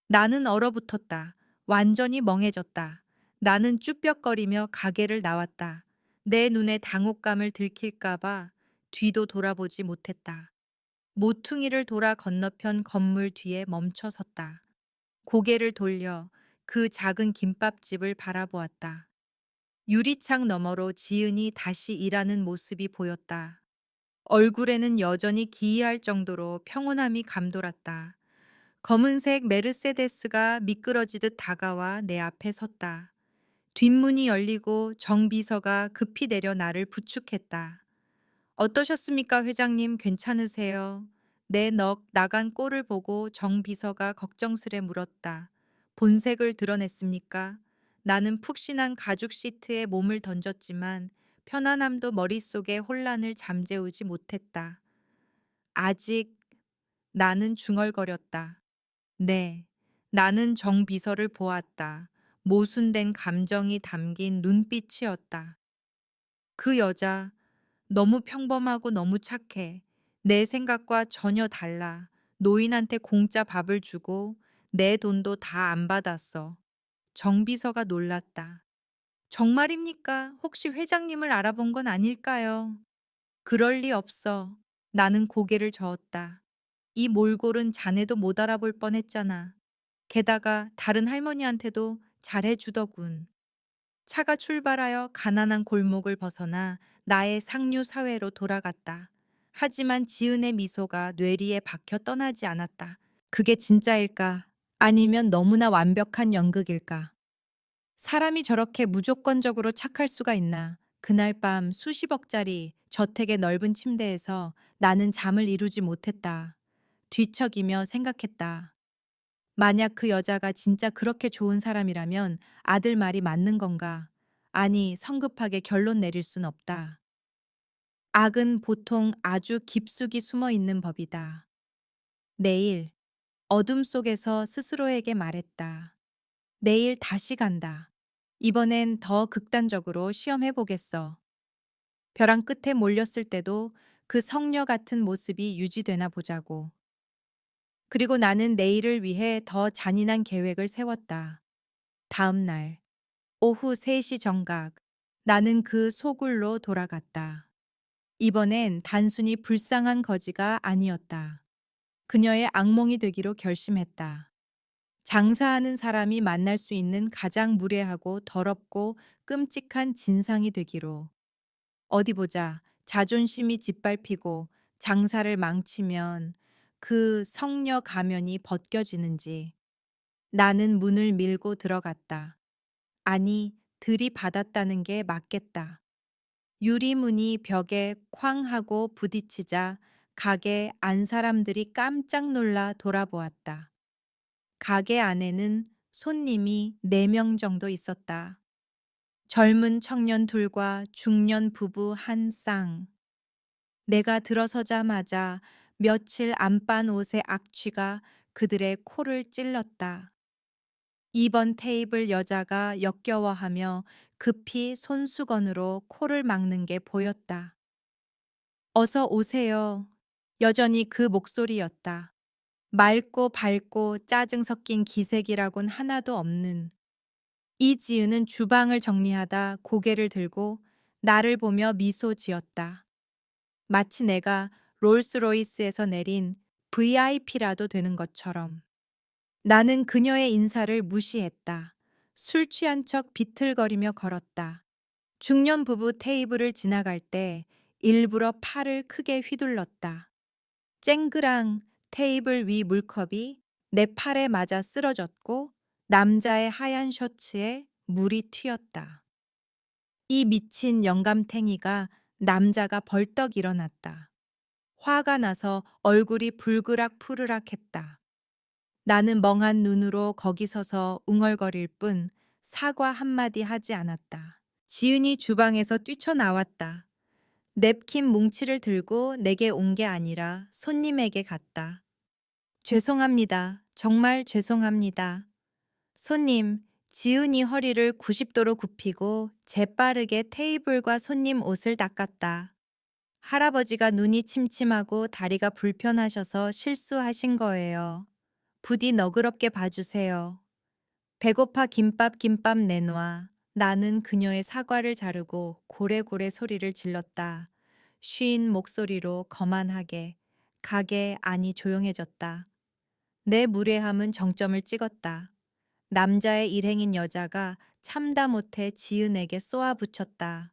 나는 얼어붙었다. 완전히 멍해졌다. 나는 쭈뼛거리며 가게를 나왔다. 내 눈에 당혹감을 들킬까봐 뒤도 돌아보지 못했다. 모퉁이를 돌아 건너편 건물 뒤에 멈춰 섰다. 고개를 돌려 그 작은 김밥집을 바라보았다. 유리창 너머로 지은이 다시 일하는 모습이 보였다. 얼굴에는 여전히 기이할 정도로 평온함이 감돌았다. 검은색 메르세데스가 미끄러지듯 다가와 내 앞에 섰다. 뒷문이 열리고 정 비서가 급히 내려 나를 부축했다. 어떠셨습니까, 회장님? 괜찮으세요? 내 넋 나간 꼴을 보고 정 비서가 걱정스레 물었다. 본색을 드러냈습니까? 나는 푹신한 가죽 시트에 몸을 던졌지만 편안함도 머릿속의 혼란을 잠재우지 못했다. 아직 나는 중얼거렸다. 네, 나는 정 비서를 보았다. 모순된 감정이 담긴 눈빛이었다. 그 여자, 너무 평범하고 너무 착해. 내 생각과 전혀 달라. 노인한테 공짜 밥을 주고 내 돈도 다 안 받았어. 정 비서가 놀랐다. 정말입니까? 혹시 회장님을 알아본 건 아닐까요? 그럴 리 없어. 나는 고개를 저었다. 이 몰골은 자네도 못 알아볼 뻔했잖아. 게다가 다른 할머니한테도 잘해주더군. 차가 출발하여 가난한 골목을 벗어나 나의 상류 사회로 돌아갔다. 하지만 지은의 미소가 뇌리에 박혀 떠나지 않았다. 그게 진짜일까? 아니면 너무나 완벽한 연극일까? 사람이 저렇게 무조건적으로 착할 수가 있나? 그날 밤 수십억짜리 저택의 넓은 침대에서 나는 잠을 이루지 못했다. 뒤척이며 생각했다. 만약 그 여자가 진짜 그렇게 좋은 사람이라면 아들 말이 맞는 건가? 아니, 성급하게 결론 내릴 순 없다. 악은 보통 아주 깊숙이 숨어 있는 법이다. 내일, 어둠 속에서 스스로에게 말했다. 내일 다시 간다. 이번엔 더 극단적으로 시험해 보겠어. 벼랑 끝에 몰렸을 때도 그 성녀 같은 모습이 유지되나 보자고. 그리고 나는 내일을 위해 더 잔인한 계획을 세웠다. 다음 날, 오후 3시 정각, 나는 그 소굴로 돌아갔다. 이번엔 단순히 불쌍한 거지가 아니었다. 그녀의 악몽이 되기로 결심했다. 장사하는 사람이 만날 수 있는 가장 무례하고 더럽고 끔찍한 진상이 되기로. 어디 보자. 자존심이 짓밟히고 장사를 망치면 그 성녀 가면이 벗겨지는지. 나는 문을 밀고 들어갔다. 아니, 들이받았다는 게 맞겠다. 유리문이 벽에 쾅 하고 부딪히자 가게 안 사람들이 깜짝 놀라 돌아보았다. 가게 안에는 손님이 4명 정도 있었다. 젊은 청년 둘과 중년 부부 한 쌍. 내가 들어서자마자 며칠 안 빤 옷의 악취가 그들의 코를 찔렀다. 2번 테이블 여자가 역겨워하며 급히 손수건으로 코를 막는 게 보였다. 어서 오세요. 여전히 그 목소리였다. 맑고 밝고 짜증 섞인 기색이라곤 하나도 없는. 이지은은 주방을 정리하다 고개를 들고 나를 보며 미소 지었다. 마치 내가 롤스로이스에서 내린 VIP라도 되는 것처럼. 나는 그녀의 인사를 무시했다. 술 취한 척 비틀거리며 걸었다. 중년 부부 테이블을 지나갈 때 일부러 팔을 크게 휘둘렀다. 쨍그랑 테이블 위 물컵이 내 팔에 맞아 쓰러졌고 남자의 하얀 셔츠에 물이 튀었다. 이 미친 영감탱이가 남자가 벌떡 일어났다. 화가 나서 얼굴이 불그락 푸르락 했다. 나는 멍한 눈으로 거기 서서 웅얼거릴 뿐 사과 한마디 하지 않았다. 지은이 주방에서 뛰쳐나왔다. 냅킨 뭉치를 들고 내게 온 게 아니라 손님에게 갔다. 죄송합니다. 정말 죄송합니다. 손님, 지은이 허리를 90도로 굽히고 재빠르게 테이블과 손님 옷을 닦았다. 할아버지가 눈이 침침하고 다리가 불편하셔서 실수하신 거예요. 부디 너그럽게 봐주세요. 배고파 김밥 내놔. 나는 그녀의 사과를 자르고 고래고래 소리를 질렀다. 쉰 목소리로 거만하게. 가게 안이 조용해졌다. 내 무례함은 정점을 찍었다. 남자의 일행인 여자가 참다 못해 지은에게 쏘아붙였다.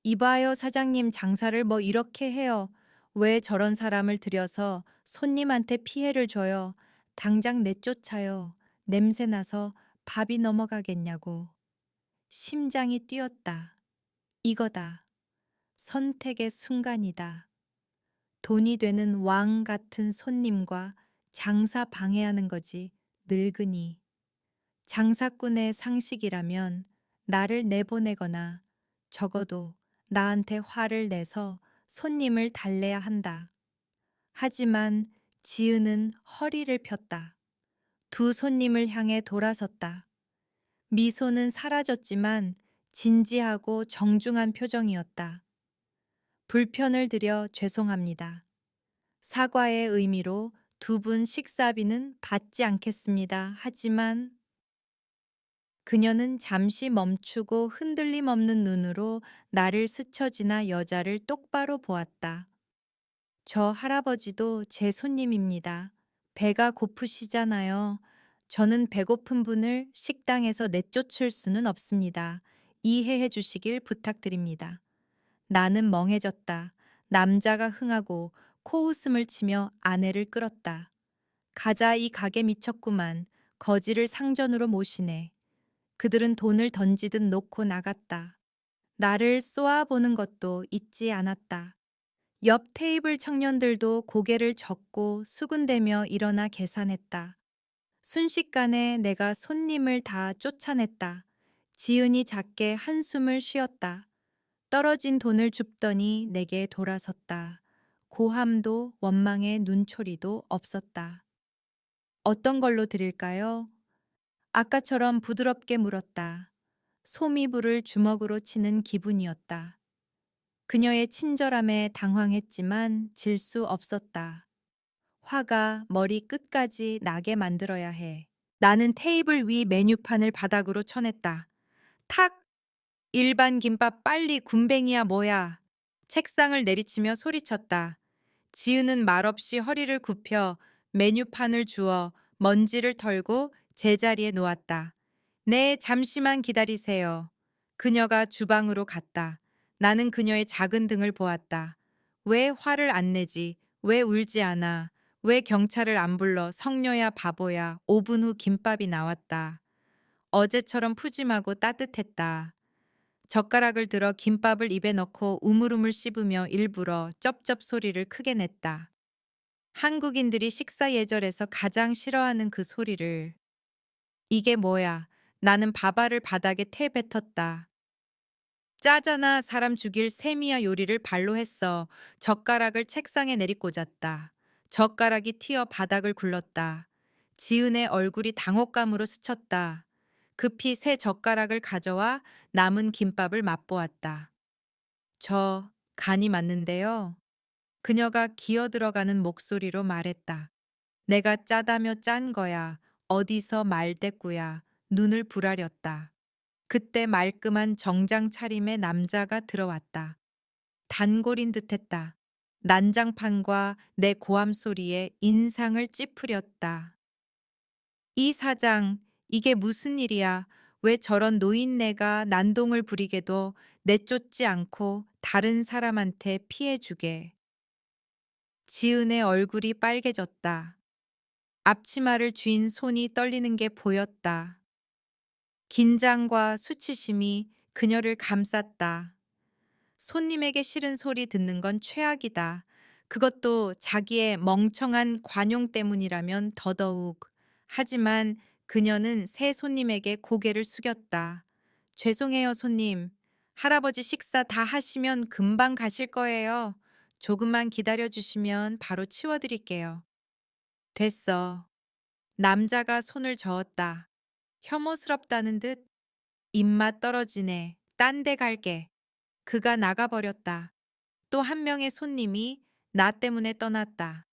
이봐요, 사장님 장사를 뭐 이렇게 해요. 왜 저런 사람을 들여서 손님한테 피해를 줘요. 당장 내쫓아요. 냄새나서 밥이 넘어가겠냐고. 심장이 뛰었다. 이거다. 선택의 순간이다. 돈이 되는 왕 같은 손님과 장사 방해하는 거지, 늙은이. 장사꾼의 상식이라면 나를 내보내거나 적어도 나한테 화를 내서 손님을 달래야 한다. 하지만 지은은 허리를 폈다. 두 손님을 향해 돌아섰다. 미소는 사라졌지만 진지하고 정중한 표정이었다. 불편을 드려 죄송합니다. 사과의 의미로 두 분 식사비는 받지 않겠습니다. 하지만 그녀는 잠시 멈추고 흔들림 없는 눈으로 나를 스쳐 지나 여자를 똑바로 보았다. 저 할아버지도 제 손님입니다. 배가 고프시잖아요. 저는 배고픈 분을 식당에서 내쫓을 수는 없습니다. 이해해 주시길 부탁드립니다. 나는 멍해졌다. 남자가 흥하고 코웃음을 치며 아내를 끌었다. 가자, 이 가게 미쳤구만. 거지를 상전으로 모시네. 그들은 돈을 던지듯 놓고 나갔다. 나를 쏘아보는 것도 잊지 않았다. 옆 테이블 청년들도 고개를 젓고 수군대며 일어나 계산했다. 순식간에 내가 손님을 다 쫓아냈다. 지은이 작게 한숨을 쉬었다. 떨어진 돈을 줍더니 내게 돌아섰다. 고함도 원망의 눈초리도 없었다. 어떤 걸로 드릴까요? 아까처럼 부드럽게 물었다. 소미불을 주먹으로 치는 기분이었다. 그녀의 친절함에 당황했지만 질 수 없었다. 화가 머리 끝까지 나게 만들어야 해. 나는 테이블 위 메뉴판을 바닥으로 쳐냈다. 탁! 일반 김밥 빨리 군뱅이야 뭐야. 책상을 내리치며 소리쳤다. 지은은 말없이 허리를 굽혀 메뉴판을 주워 먼지를 털고 제자리에 놓았다. 네, 잠시만 기다리세요. 그녀가 주방으로 갔다. 나는 그녀의 작은 등을 보았다. 왜 화를 안 내지? 왜 울지 않아? 왜 경찰을 안 불러? 성녀야 바보야. 5분 후 김밥이 나왔다. 어제처럼 푸짐하고 따뜻했다. 젓가락을 들어 김밥을 입에 넣고 우물우물 씹으며 일부러 쩝쩝 소리를 크게 냈다. 한국인들이 식사 예절에서 가장 싫어하는 그 소리를. 이게 뭐야? 나는 밥알을 바닥에 퇴뱉었다. 짜잖아, 사람 죽일 세미야 요리를 발로 했어. 젓가락을 책상에 내리꽂았다. 젓가락이 튀어 바닥을 굴렀다. 지은의 얼굴이 당혹감으로 스쳤다. 급히 새 젓가락을 가져와 남은 김밥을 맛보았다. 저 간이 맞는데요. 그녀가 기어 들어가는 목소리로 말했다. 내가 짜다며 짠 거야. 어디서 말대꾸야. 눈을 부라렸다. 그때 말끔한 정장 차림의 남자가 들어왔다. 단골인 듯했다. 난장판과 내 고함 소리에 인상을 찌푸렸다. 이 사장, 이게 무슨 일이야? 왜 저런 노인네가 난동을 부리게도 내쫓지 않고 다른 사람한테 피해주게? 지은의 얼굴이 빨개졌다. 앞치마를 쥔 손이 떨리는 게 보였다. 긴장과 수치심이 그녀를 감쌌다. 손님에게 싫은 소리 듣는 건 최악이다. 그것도 자기의 멍청한 관용 때문이라면 더더욱. 하지만 그녀는 새 손님에게 고개를 숙였다. 죄송해요, 손님. 할아버지 식사 다 하시면 금방 가실 거예요. 조금만 기다려 주시면 바로 치워드릴게요. 됐어. 남자가 손을 저었다. 혐오스럽다는 듯 입맛 떨어지네. 딴 데 갈게. 그가 나가버렸다. 또 한 명의 손님이 나 때문에 떠났다.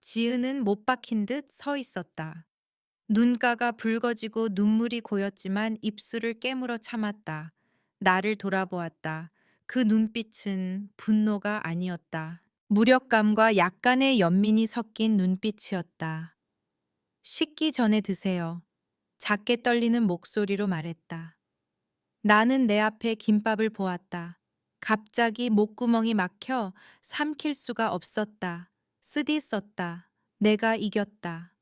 지은은 못 박힌 듯 서 있었다. 눈가가 붉어지고 눈물이 고였지만 입술을 깨물어 참았다. 나를 돌아보았다. 그 눈빛은 분노가 아니었다. 무력감과 약간의 연민이 섞인 눈빛이었다. 식기 전에 드세요. 작게 떨리는 목소리로 말했다. 나는 내 앞에 김밥을 보았다. 갑자기 목구멍이 막혀 삼킬 수가 없었다. 쓰디썼다. 내가 이겼다.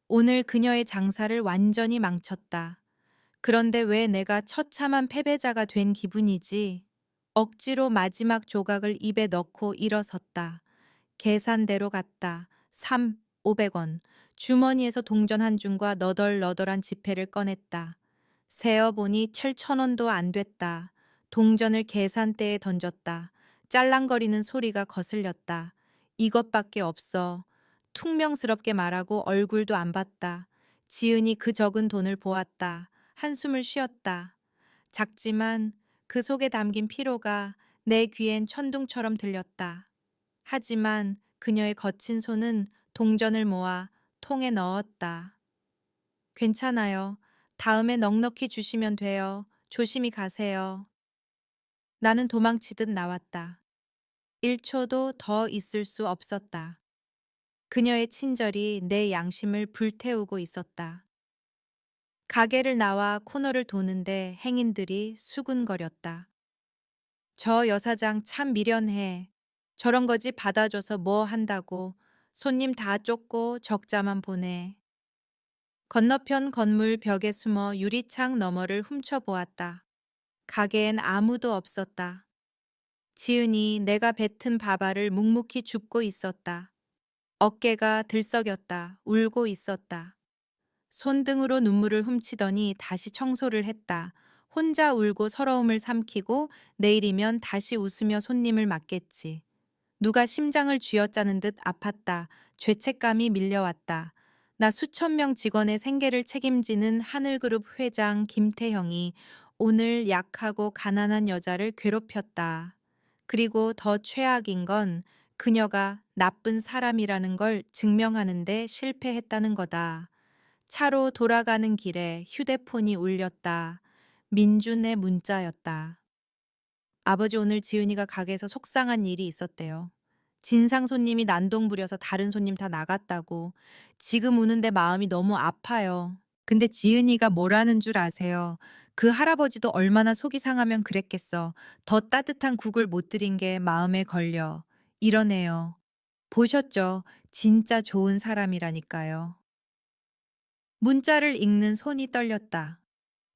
오늘 그녀의 장사를 완전히 망쳤다. 그런데 왜 내가 처참한 패배자가 된 기분이지? 억지로 마지막 조각을 입에 넣고 일어섰다. 계산대로 갔다. 500원. 주머니에서 동전 한 중과 너덜너덜한 지폐를 꺼냈다. 세어보니 7,000원도 안 됐다. 동전을 계산대에 던졌다. 짤랑거리는 소리가 거슬렸다. 이것밖에 없어. 퉁명스럽게 말하고 얼굴도 안 봤다. 지은이 그 적은 돈을 보았다. 한숨을 쉬었다. 작지만 그 속에 담긴 피로가 내 귀엔 천둥처럼 들렸다. 하지만 그녀의 거친 손은 동전을 모아 통에 넣었다. 괜찮아요. 다음에 넉넉히 주시면 돼요. 조심히 가세요. 나는 도망치듯 나왔다. 1초도 더 있을 수 없었다. 그녀의 친절이 내 양심을 불태우고 있었다. 가게를 나와 코너를 도는데 행인들이 수군거렸다. 저 여사장 참 미련해. 저런 거지 받아줘서 뭐 한다고. 손님 다 쫓고 적자만 보내. 건너편 건물 벽에 숨어 유리창 너머를 훔쳐보았다. 가게엔 아무도 없었다. 지은이 내가 뱉은 밥알을 묵묵히 줍고 있었다. 어깨가 들썩였다. 울고 있었다. 손등으로 눈물을 훔치더니 다시 청소를 했다. 혼자 울고 서러움을 삼키고 내일이면 다시 웃으며 손님을 맞겠지. 누가 심장을 쥐어짜는 듯 아팠다. 죄책감이 밀려왔다. 나 수천 명 직원의 생계를 책임지는 하늘그룹 회장 김태형이 오늘 약하고 가난한 여자를 괴롭혔다. 그리고 더 최악인 건 그녀가 나쁜 사람이라는 걸 증명하는데 실패했다는 거다. 차로 돌아가는 길에 휴대폰이 울렸다. 민준의 문자였다. 아버지 오늘 지은이가 가게에서 속상한 일이 있었대요. 진상 손님이 난동 부려서 다른 손님 다 나갔다고. 지금 우는데 마음이 너무 아파요. 근데 지은이가 뭐라는 줄 아세요? 그 할아버지도 얼마나 속이 상하면 그랬겠어. 더 따뜻한 국을 못 드린 게 마음에 걸려. 이러네요. 보셨죠? 진짜 좋은 사람이라니까요. 문자를 읽는 손이 떨렸다.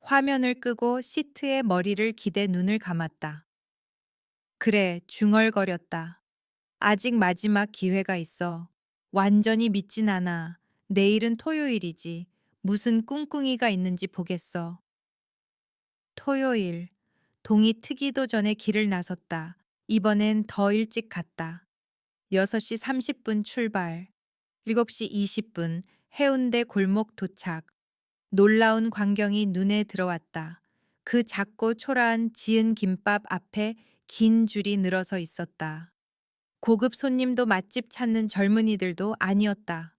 화면을 끄고 시트에 머리를 기대 눈을 감았다. 그래, 중얼거렸다. 아직 마지막 기회가 있어. 완전히 믿진 않아. 내일은 토요일이지. 무슨 꿍꿍이가 있는지 보겠어. 토요일. 동이 트기도 전에 길을 나섰다. 이번엔 더 일찍 갔다. 6시 30분 출발. 7시 20분 해운대 골목 도착. 놀라운 광경이 눈에 들어왔다. 그 작고 초라한 지은 김밥 앞에 긴 줄이 늘어서 있었다. 고급 손님도 맛집 찾는 젊은이들도 아니었다.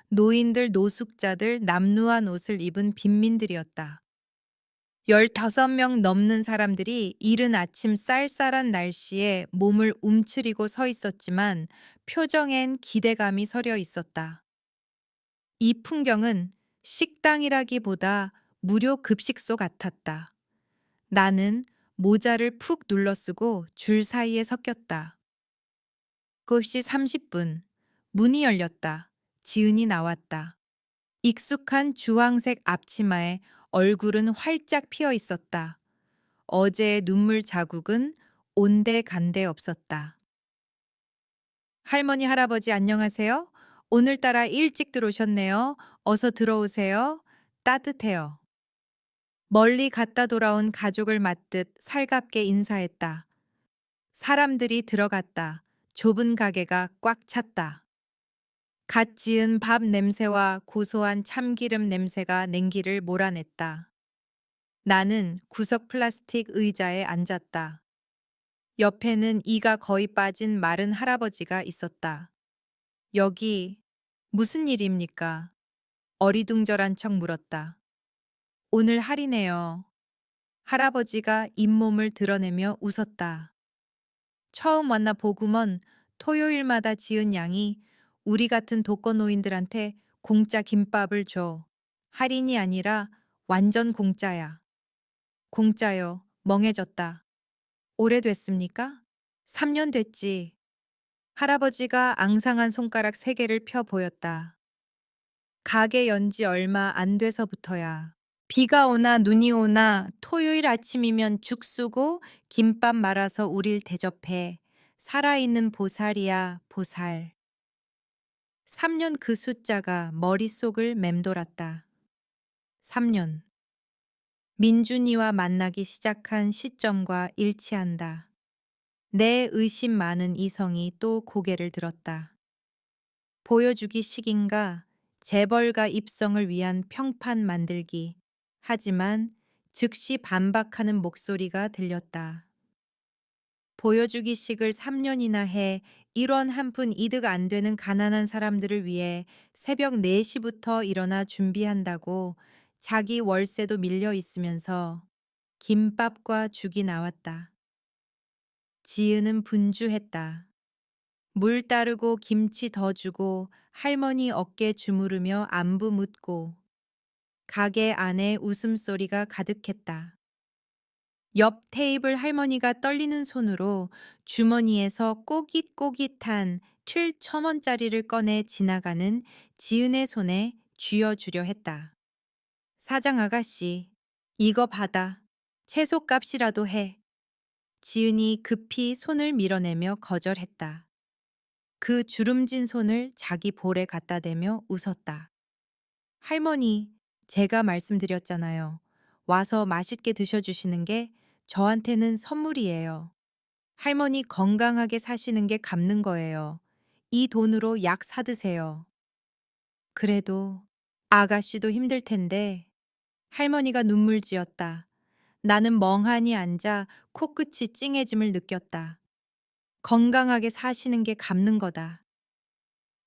노인들, 노숙자들, 남루한 옷을 입은 빈민들이었다. 15명 넘는 사람들이 이른 아침 쌀쌀한 날씨에 몸을 움츠리고 서 있었지만 표정엔 기대감이 서려 있었다. 이 풍경은 식당이라기보다 무료 급식소 같았다. 나는 모자를 푹 눌러쓰고 줄 사이에 섞였다. 9시 30분. 문이 열렸다. 지은이 나왔다. 익숙한 주황색 앞치마에 얼굴은 활짝 피어 있었다. 어제의 눈물 자국은 온데간데 없었다. 할머니, 할아버지 안녕하세요. 오늘따라 일찍 들어오셨네요. 어서 들어오세요. 따뜻해요. 멀리 갔다 돌아온 가족을 맞듯 살갑게 인사했다. 사람들이 들어갔다. 좁은 가게가 꽉 찼다. 갓 지은 밥 냄새와 고소한 참기름 냄새가 냉기를 몰아냈다. 나는 구석 플라스틱 의자에 앉았다. 옆에는 이가 거의 빠진 마른 할아버지가 있었다. 여기 무슨 일입니까? 어리둥절한 척 물었다. 오늘 할인해요. 할아버지가 잇몸을 드러내며 웃었다. 처음 만나 보구먼. 토요일마다 지은 양이 우리 같은 독거노인들한테 공짜 김밥을 줘. 할인이 아니라 완전 공짜야. 공짜요. 멍해졌다. 오래됐습니까? 3년 됐지. 할아버지가 앙상한 손가락 3개를 펴 보였다. 가게 연지 얼마 안 돼서부터야. 비가 오나 눈이 오나 토요일 아침이면 죽 쓰고 김밥 말아서 우릴 대접해. 살아있는 보살이야, 보살. 3년 그 숫자가 머릿속을 맴돌았다. 3년. 민준이와 만나기 시작한 시점과 일치한다. 내 의심 많은 이성이 또 고개를 들었다. 보여주기식인가 재벌가 입성을 위한 평판 만들기. 하지만 즉시 반박하는 목소리가 들렸다. 보여주기식을 3년이나 해 1원 한 푼 이득 안 되는 가난한 사람들을 위해 새벽 4시부터 일어나 준비한다고 자기 월세도 밀려 있으면서 김밥과 죽이 나왔다. 지은은 분주했다. 물 따르고 김치 더 주고 할머니 어깨 주무르며 안부 묻고 가게 안에 웃음소리가 가득했다. 옆 테이블 할머니가 떨리는 손으로 주머니에서 꼬깃꼬깃한 7,000원짜리를 꺼내 지나가는 지은의 손에 쥐어주려 했다. 사장 아가씨, 이거 받아. 채소값이라도 해. 지은이 급히 손을 밀어내며 거절했다. 그 주름진 손을 자기 볼에 갖다 대며 웃었다. 할머니, 제가 말씀드렸잖아요. 와서 맛있게 드셔주시는 게 저한테는 선물이에요. 할머니 건강하게 사시는 게 갚는 거예요. 이 돈으로 약 사드세요. 그래도 아가씨도 힘들 텐데. 할머니가 눈물 지었다. 나는 멍하니 앉아 코끝이 찡해짐을 느꼈다. 건강하게 사시는 게 갚는 거다.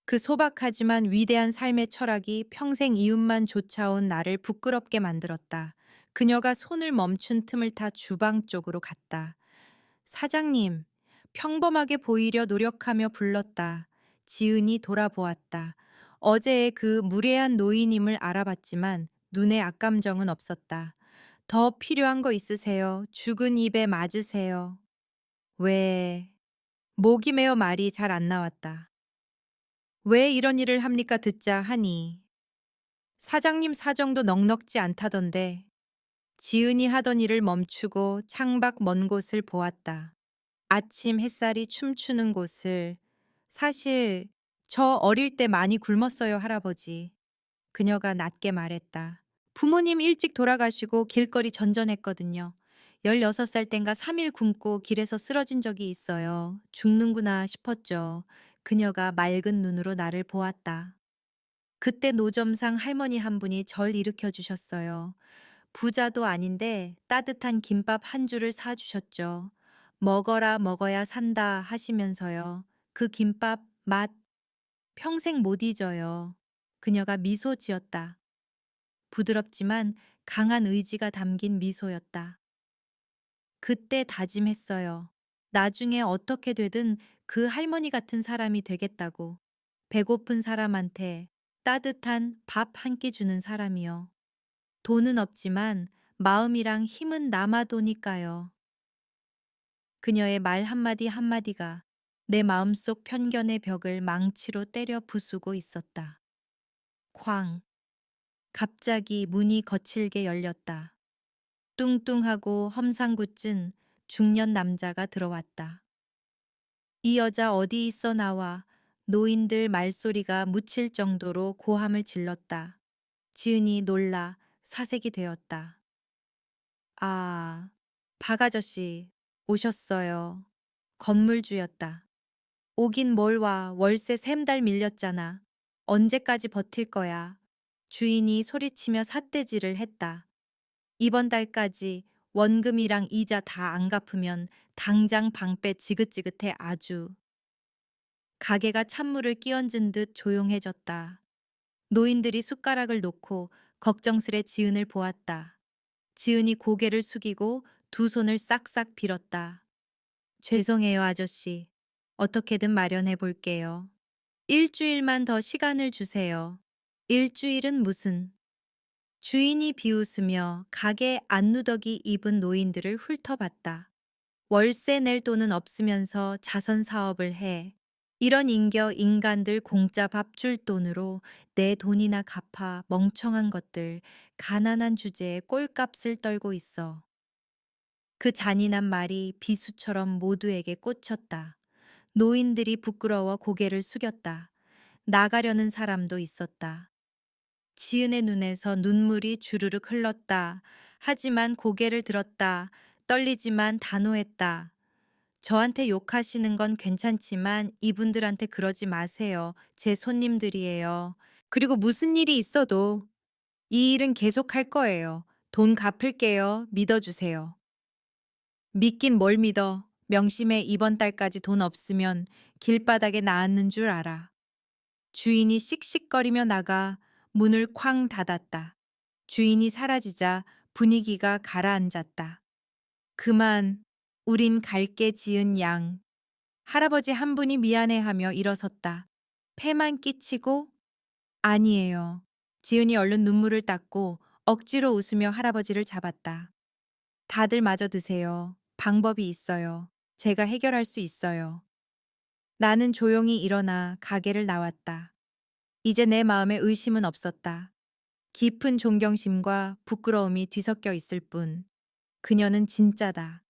그 소박하지만 위대한 삶의 철학이 평생 이웃만 쫓아온 나를 부끄럽게 만들었다. 그녀가 손을 멈춘 틈을 타 주방 쪽으로 갔다. 사장님, 평범하게 보이려 노력하며 불렀다. 지은이 돌아보았다. 어제의 그 무례한 노인임을 알아봤지만 눈에 악감정은 없었다. 더 필요한 거 있으세요? 죽은 입에 맞으세요. 왜? 목이 메어 말이 잘 안 나왔다. 왜 이런 일을 합니까 듣자 하니. 사장님 사정도 넉넉지 않다던데. 지은이 하던 일을 멈추고 창밖 먼 곳을 보았다. 아침 햇살이 춤추는 곳을. 사실 저 어릴 때 많이 굶었어요, 할아버지. 그녀가 낮게 말했다. 부모님 일찍 돌아가시고 길거리 전전했거든요. 16살 땐가 3일 굶고 길에서 쓰러진 적이 있어요. 죽는구나 싶었죠. 그녀가 맑은 눈으로 나를 보았다. 그때 노점상 할머니 한 분이 절 일으켜 주셨어요. 부자도 아닌데 따뜻한 김밥 한 줄을 사주셨죠. 먹어라 먹어야 산다 하시면서요. 그 김밥 맛 평생 못 잊어요. 그녀가 미소 지었다. 부드럽지만 강한 의지가 담긴 미소였다. 그때 다짐했어요. 나중에 어떻게 되든 그 할머니 같은 사람이 되겠다고. 배고픈 사람한테 따뜻한 밥 한 끼 주는 사람이요. 돈은 없지만 마음이랑 힘은 남아도니까요. 그녀의 말 한마디 한마디가 내 마음속 편견의 벽을 망치로 때려 부수고 있었다. 쾅. 갑자기 문이 거칠게 열렸다. 뚱뚱하고 험상궂은 중년 남자가 들어왔다. 이 여자 어디 있어 나와. 노인들 말소리가 묻힐 정도로 고함을 질렀다. 지은이 놀라 사색이 되었다. 아, 박 아저씨 오셨어요. 건물주였다. 오긴 뭘 와, 월세 3달 밀렸잖아. 언제까지 버틸 거야? 주인이 소리치며 삿대질을 했다. 이번 달까지 원금이랑 이자 다 안 갚으면 당장 방빼 지긋지긋해 아주. 가게가 찬물을 끼얹은 듯 조용해졌다. 노인들이 숟가락을 놓고 걱정스레 지은을 보았다. 지은이 고개를 숙이고 두 손을 싹싹 빌었다. 죄송해요, 아저씨. 어떻게든 마련해 볼게요. 일주일만 더 시간을 주세요. 일주일은 무슨? 주인이 비웃으며 가게 안누더기 입은 노인들을 훑어봤다. 월세 낼 돈은 없으면서 자선 사업을 해. 이런 인겨 인간들 공짜 밥 줄 돈으로 내 돈이나 갚아 멍청한 것들 가난한 주제에 꼴값을 떨고 있어. 그 잔인한 말이 비수처럼 모두에게 꽂혔다. 노인들이 부끄러워 고개를 숙였다. 나가려는 사람도 있었다. 지은의 눈에서 눈물이 주르륵 흘렀다. 하지만 고개를 들었다. 떨리지만 단호했다. 저한테 욕하시는 건 괜찮지만 이분들한테 그러지 마세요. 제 손님들이에요. 그리고 무슨 일이 있어도 이 일은 계속 할 거예요. 돈 갚을게요. 믿어주세요. 믿긴 뭘 믿어. 명심해 이번 달까지 돈 없으면 길바닥에 나앉는 줄 알아. 주인이 씩씩거리며 나가 문을 쾅 닫았다. 주인이 사라지자 분위기가 가라앉았다. 그만, 우린 갈게 지은 양. 할아버지 한 분이 미안해하며 일어섰다. 패만 끼치고? 아니에요. 지은이 얼른 눈물을 닦고 억지로 웃으며 할아버지를 잡았다. 다들 마저 드세요. 방법이 있어요. 제가 해결할 수 있어요. 나는 조용히 일어나 가게를 나왔다. 이제 내 마음에 의심은 없었다. 깊은 존경심과 부끄러움이 뒤섞여 있을 뿐. 그녀는 진짜다.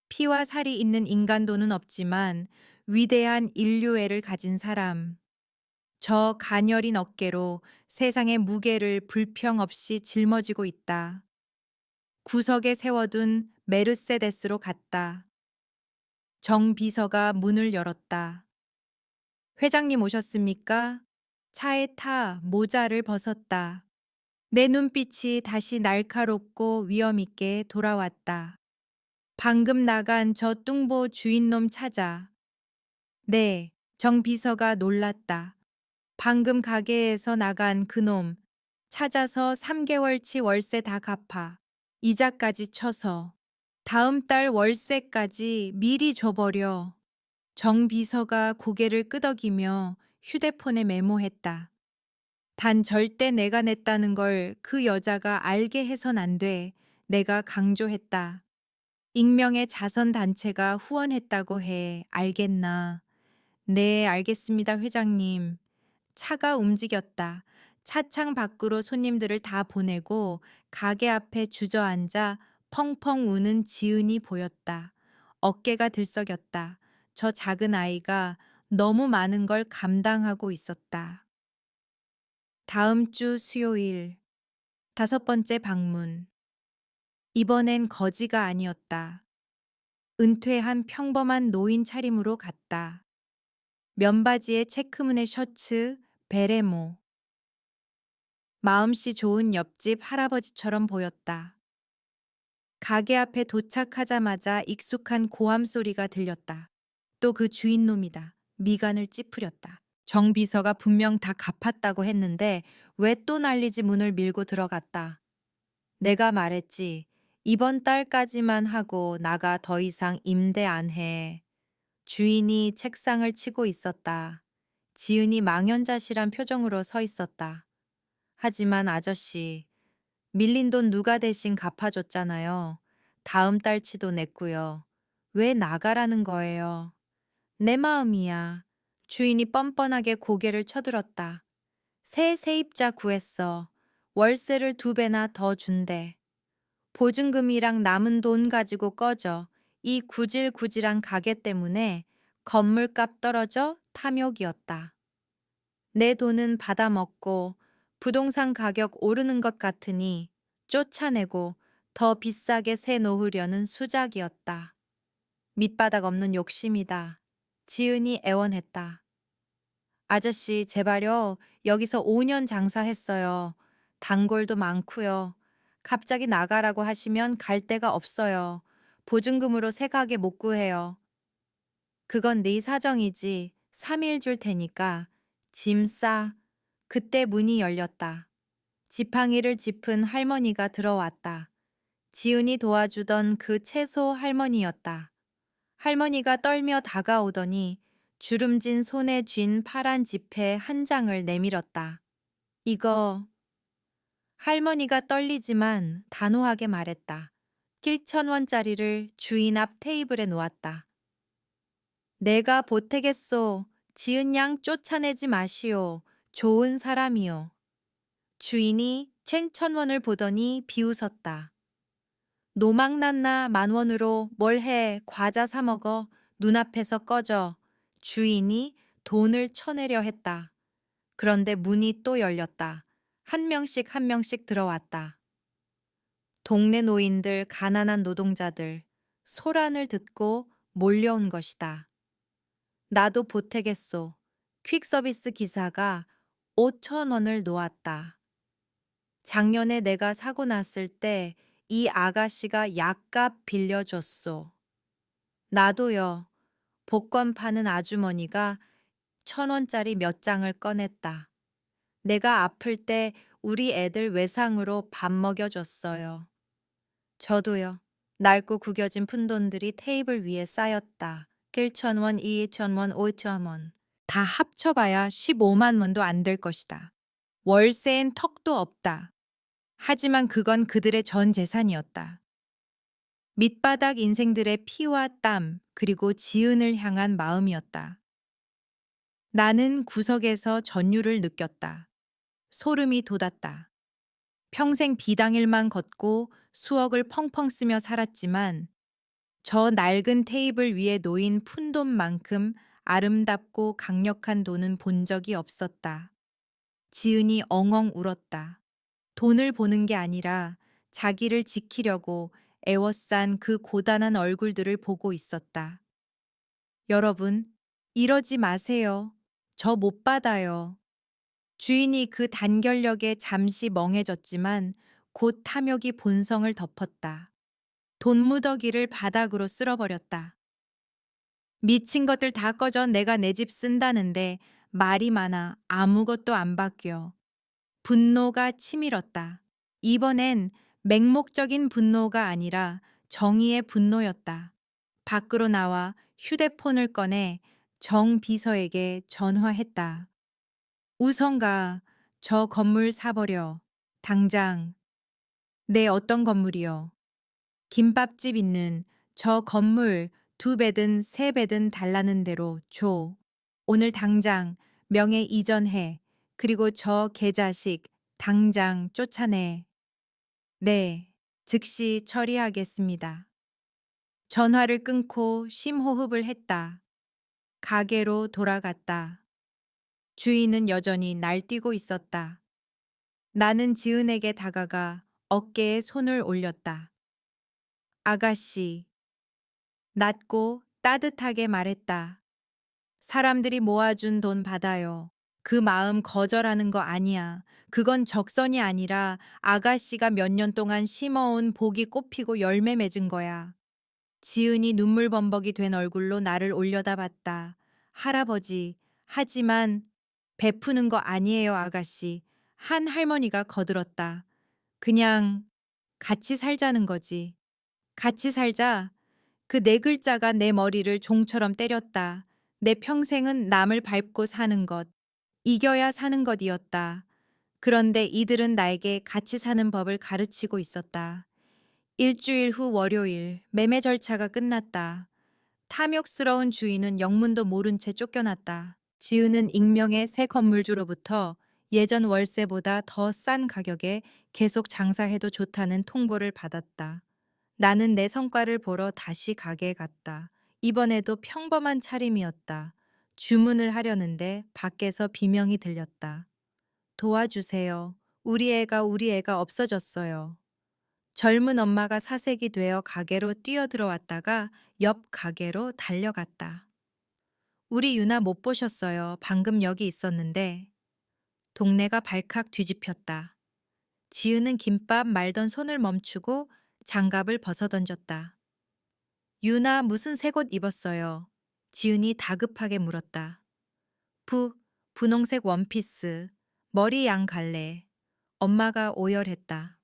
피와 살이 있는 인간도는 없지만 위대한 인류애를 가진 사람. 저 가녀린 어깨로 세상의 무게를 불평 없이 짊어지고 있다. 구석에 세워둔 메르세데스로 갔다. 정 비서가 문을 열었다. 회장님 오셨습니까? 차에 타 모자를 벗었다. 내 눈빛이 다시 날카롭고 위엄있게 돌아왔다. 방금 나간 저 뚱보 주인놈 찾아. 네, 정 비서가 놀랐다. 방금 가게에서 나간 그놈 찾아서 3개월치 월세 다 갚아. 이자까지 쳐서. 다음 달 월세까지 미리 줘버려. 정 비서가 고개를 끄덕이며 휴대폰에 메모했다. 단 절대 내가 냈다는 걸 그 여자가 알게 해선 안 돼. 내가 강조했다. 익명의 자선단체가 후원했다고 해. 알겠나? 네, 알겠습니다, 회장님. 차가 움직였다. 차창 밖으로 손님들을 다 보내고 가게 앞에 주저앉아 펑펑 우는 지은이 보였다. 어깨가 들썩였다. 저 작은 아이가 너무 많은 걸 감당하고 있었다. 다음 주 수요일 5번째 방문. 이번엔 거지가 아니었다. 은퇴한 평범한 노인 차림으로 갔다. 면바지에 체크무늬 셔츠, 베레모. 마음씨 좋은 옆집 할아버지처럼 보였다. 가게 앞에 도착하자마자 익숙한 고함 소리가 들렸다. 또 그 주인놈이다. 미간을 찌푸렸다. 정 비서가 분명 다 갚았다고 했는데 왜 또 난리지 문을 밀고 들어갔다. 내가 말했지. 이번 달까지만 하고 나가 더 이상 임대 안 해. 주인이 책상을 치고 있었다. 지은이 망연자실한 표정으로 서 있었다. 하지만 아저씨, 밀린 돈 누가 대신 갚아줬잖아요. 다음 달치도 냈고요. 왜 나가라는 거예요? 내 마음이야. 주인이 뻔뻔하게 고개를 쳐들었다. 새 세입자 구했어. 월세를 2배나 더 준대. 보증금이랑 남은 돈 가지고 꺼져. 이 구질구질한 가게 때문에 건물값 떨어져 탐욕이었다. 내 돈은 받아먹고 부동산 가격 오르는 것 같으니 쫓아내고 더 비싸게 새 놓으려는 수작이었다. 밑바닥 없는 욕심이다. 지은이 애원했다. 아저씨, 제발요. 여기서 5년 장사했어요. 단골도 많고요. 갑자기 나가라고 하시면 갈 데가 없어요. 보증금으로 새 가게 못 구해요. 그건 네 사정이지. 3일 줄 테니까. 짐 싸. 그때 문이 열렸다. 지팡이를 짚은 할머니가 들어왔다. 지은이 도와주던 그 채소 할머니였다. 할머니가 떨며 다가오더니 주름진 손에 쥔 파란 지폐 한 장을 내밀었다. 이거. 할머니가 떨리지만 단호하게 말했다. 1,000원짜리를 주인 앞 테이블에 놓았다. 내가 보태겠소. 지은 양 쫓아내지 마시오. 좋은 사람이요. 주인이 1,000원을 보더니 비웃었다. 노망났나 10,000원으로 뭘 해. 과자 사 먹어. 눈앞에서 꺼져. 주인이 돈을 쳐내려 했다. 그런데 문이 또 열렸다. 한 명씩 한 명씩 들어왔다. 동네 노인들, 가난한 노동자들, 소란을 듣고 몰려온 것이다. 나도 보태겠소. 퀵서비스 기사가 5,000원을 놓았다. 작년에 내가 사고 났을 때 이 아가씨가 약값 빌려줬소. 나도요. 복권 파는 아주머니가 1,000원짜리 몇 장을 꺼냈다. 내가 아플 때 우리 애들 외상으로 밥 먹여줬어요. 저도요. 낡고 구겨진 푼돈들이 테이블 위에 쌓였다. 1,000원, 2,000원, 5,000원. 다 합쳐봐야 15만 원도 안 될 것이다. 월세엔 턱도 없다. 하지만 그건 그들의 전 재산이었다. 밑바닥 인생들의 피와 땀, 그리고 지은을 향한 마음이었다. 나는 구석에서 전율을 느꼈다. 소름이 돋았다. 평생 비당일만 걷고 수억을 펑펑 쓰며 살았지만 저 낡은 테이블 위에 놓인 푼돈만큼 아름답고 강력한 돈은 본 적이 없었다. 지은이 엉엉 울었다. 돈을 보는 게 아니라 자기를 지키려고 애워싼 그 고단한 얼굴들을 보고 있었다. 여러분, 이러지 마세요. 저 못 받아요. 주인이 그 단결력에 잠시 멍해졌지만 곧 탐욕이 본성을 덮었다. 돈무더기를 바닥으로 쓸어버렸다. 미친 것들 다 꺼져. 내가 내 집 쓴다는데 말이 많아. 아무것도 안 바뀌어. 분노가 치밀었다. 이번엔 맹목적인 분노가 아니라 정의의 분노였다. 밖으로 나와 휴대폰을 꺼내 정 비서에게 전화했다. 우성가, 저 건물 사버려. 당장. 네, 어떤 건물이요? 김밥집 있는 저 건물 2배든 3배든 달라는 대로 줘. 오늘 당장 명예 이전해. 그리고 저 개자식 당장 쫓아내. 네, 즉시 처리하겠습니다. 전화를 끊고 심호흡을 했다. 가게로 돌아갔다. 주인은 여전히 날뛰고 있었다. 나는 지은에게 다가가 어깨에 손을 올렸다. 아가씨, 낮고 따뜻하게 말했다. 사람들이 모아준 돈 받아요. 그 마음 거절하는 거 아니야. 그건 적선이 아니라 아가씨가 몇 년 동안 심어온 복이 꽃피고 열매 맺은 거야. 지은이 눈물 범벅이 된 얼굴로 나를 올려다봤다. 할아버지, 하지만 베푸는 거 아니에요, 아가씨. 한 할머니가 거들었다. 그냥 같이 살자는 거지. 같이 살자. 그 네 글자가 내 머리를 종처럼 때렸다. 내 평생은 남을 밟고 사는 것, 이겨야 사는 것이었다. 그런데 이들은 나에게 같이 사는 법을 가르치고 있었다. 일주일 후 월요일, 매매 절차가 끝났다. 탐욕스러운 주인은 영문도 모른 채 쫓겨났다. 지은은 익명의 새 건물주로부터 예전 월세보다 더 싼 가격에 계속 장사해도 좋다는 통보를 받았다. 나는 내 성과를 보러 다시 가게에 갔다. 이번에도 평범한 차림이었다. 주문을 하려는데 밖에서 비명이 들렸다. 도와주세요. 우리 애가 없어졌어요. 젊은 엄마가 사색이 되어 가게로 뛰어들어왔다가 옆 가게로 달려갔다. 우리 유나 못 보셨어요. 방금 여기 있었는데. 동네가 발칵 뒤집혔다. 지우는 김밥 말던 손을 멈추고 장갑을 벗어던졌다. 유나 무슨 새 옷 입었어요? 지은이 다급하게 물었다. 부, 분홍색 원피스, 머리 양 갈래. 엄마가 오열했다.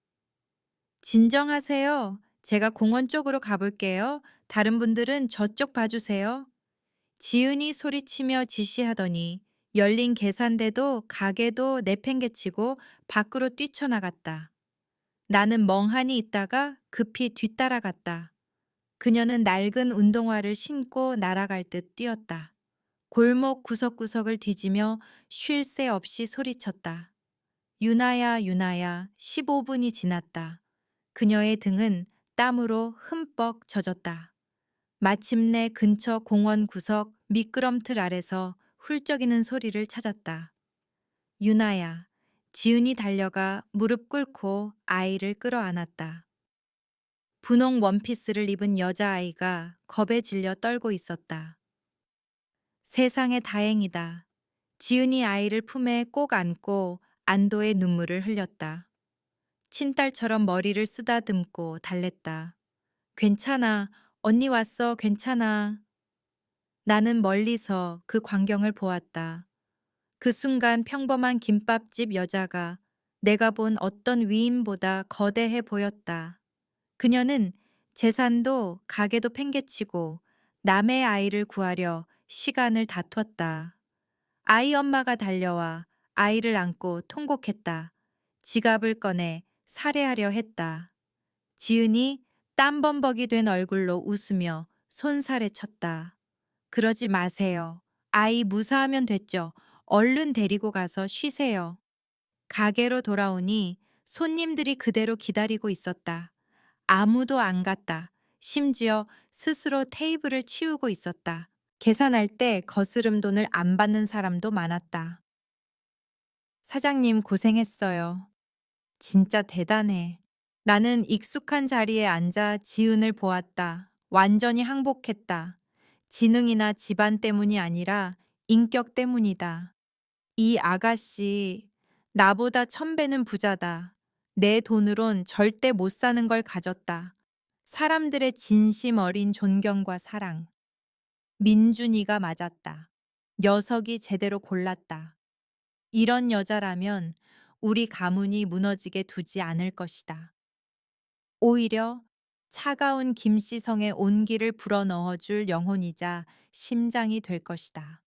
진정하세요. 제가 공원 쪽으로 가볼게요. 다른 분들은 저쪽 봐주세요. 지은이 소리치며 지시하더니 열린 계산대도 가게도 내팽개치고 밖으로 뛰쳐나갔다. 나는 멍하니 있다가 급히 뒤따라갔다. 그녀는 낡은 운동화를 신고 날아갈 듯 뛰었다. 골목 구석구석을 뒤지며 쉴 새 없이 소리쳤다. 유나야, 유나야, 15분이 지났다. 그녀의 등은 땀으로 흠뻑 젖었다. 마침내 근처 공원 구석 미끄럼틀 아래서 훌쩍이는 소리를 찾았다. 유나야, 지은이 달려가 무릎 꿇고 아이를 끌어안았다. 분홍 원피스를 입은 여자아이가 겁에 질려 떨고 있었다. 세상에 다행이다. 지은이 아이를 품에 꼭 안고 안도의 눈물을 흘렸다. 친딸처럼 머리를 쓰다듬고 달랬다. 괜찮아. 언니 왔어. 괜찮아. 나는 멀리서 그 광경을 보았다. 그 순간 평범한 김밥집 여자가 내가 본 어떤 위인보다 거대해 보였다. 그녀는 재산도 가게도 팽개치고 남의 아이를 구하려 시간을 다퉜다. 아이 엄마가 달려와 아이를 안고 통곡했다. 지갑을 꺼내 살해하려 했다. 지은이 땀범벅이 된 얼굴로 웃으며 손살에 쳤다. 그러지 마세요. 아이 무사하면 됐죠. 얼른 데리고 가서 쉬세요. 가게로 돌아오니 손님들이 그대로 기다리고 있었다. 아무도 안 갔다. 심지어 스스로 테이블을 치우고 있었다. 계산할 때 거스름 돈을 안 받는 사람도 많았다. 사장님 고생했어요. 진짜 대단해. 나는 익숙한 자리에 앉아 지은을 보았다. 완전히 항복했다. 지능이나 집안 때문이 아니라 인격 때문이다. 이 아가씨, 나보다 1000배는 부자다. 내 돈으론 절대 못 사는 걸 가졌다. 사람들의 진심 어린 존경과 사랑. 민준이가 맞았다. 녀석이 제대로 골랐다. 이런 여자라면 우리 가문이 무너지게 두지 않을 것이다. 오히려 차가운 김씨성의 온기를 불어넣어 줄 영혼이자 심장이 될 것이다.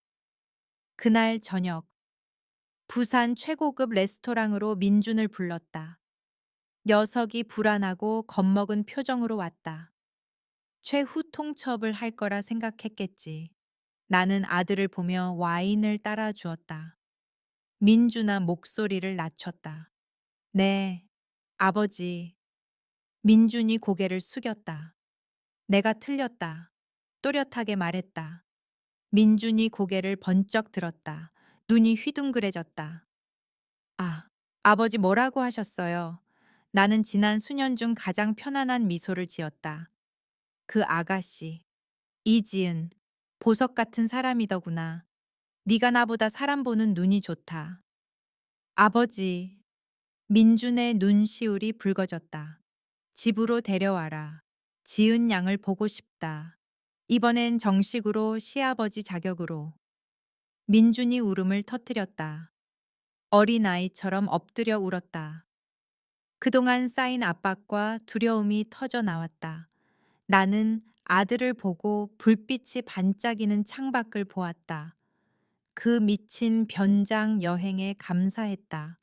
그날 저녁, 부산 최고급 레스토랑으로 민준을 불렀다. 녀석이 불안하고 겁먹은 표정으로 왔다. 최후통첩을 할 거라 생각했겠지. 나는 아들을 보며 와인을 따라 주었다. 민준아 목소리를 낮췄다. 네, 아버지. 민준이 고개를 숙였다. 내가 틀렸다. 또렷하게 말했다. 민준이 고개를 번쩍 들었다. 눈이 휘둥그레졌다. 아, 아버지 뭐라고 하셨어요? 나는 지난 수년 중 가장 편안한 미소를 지었다. 그 아가씨, 이지은, 보석 같은 사람이더구나. 네가 나보다 사람 보는 눈이 좋다. 아버지, 민준의 눈시울이 붉어졌다. 집으로 데려와라. 지은 양을 보고 싶다. 이번엔 정식으로 시아버지 자격으로. 민준이 울음을 터뜨렸다. 어린아이처럼 엎드려 울었다. 그동안 쌓인 압박과 두려움이 터져 나왔다. 나는 아들을 보고 불빛이 반짝이는 창밖을 보았다. 그 미친 변장 여행에 감사했다.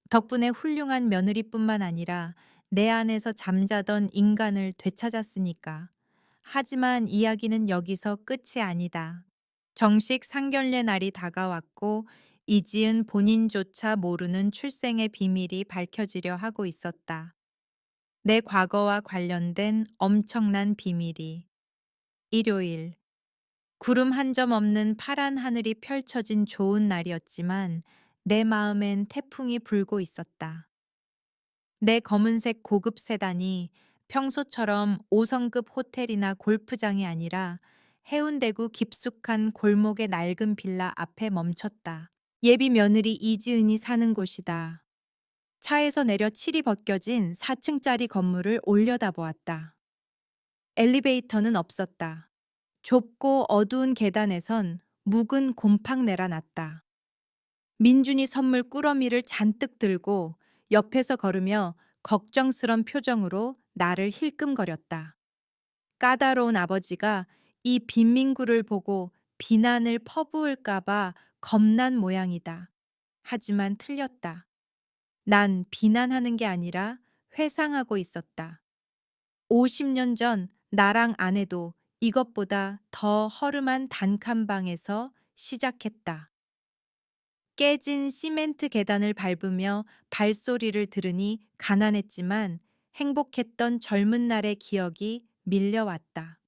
덕분에 훌륭한 며느리뿐만 아니라 내 안에서 잠자던 인간을 되찾았으니까. 하지만 이야기는 여기서 끝이 아니다. 정식 상견례 날이 다가왔고 이지은 본인조차 모르는 출생의 비밀이 밝혀지려 하고 있었다. 내 과거와 관련된 엄청난 비밀이. 일요일. 구름 한 점 없는 파란 하늘이 펼쳐진 좋은 날이었지만 내 마음엔 태풍이 불고 있었다. 내 검은색 고급 세단이 평소처럼 5성급 호텔이나 골프장이 아니라 해운대구 깊숙한 골목의 낡은 빌라 앞에 멈췄다. 예비 며느리 이지은이 사는 곳이다. 차에서 내려 칠이 벗겨진 4층짜리 건물을 올려다보았다. 엘리베이터는 없었다. 좁고 어두운 계단에선 묵은 곰팡내라 났다. 민준이 선물 꾸러미를 잔뜩 들고 옆에서 걸으며 걱정스런 표정으로 나를 힐끔거렸다. 까다로운 아버지가 이 빈민구를 보고 비난을 퍼부을까봐 겁난 모양이다. 하지만 틀렸다. 난 비난하는 게 아니라 회상하고 있었다. 50년 전 나랑 아내도 이것보다 더 허름한 단칸방에서 시작했다. 깨진 시멘트 계단을 밟으며 발소리를 들으니 가난했지만 행복했던 젊은 날의 기억이 밀려왔다.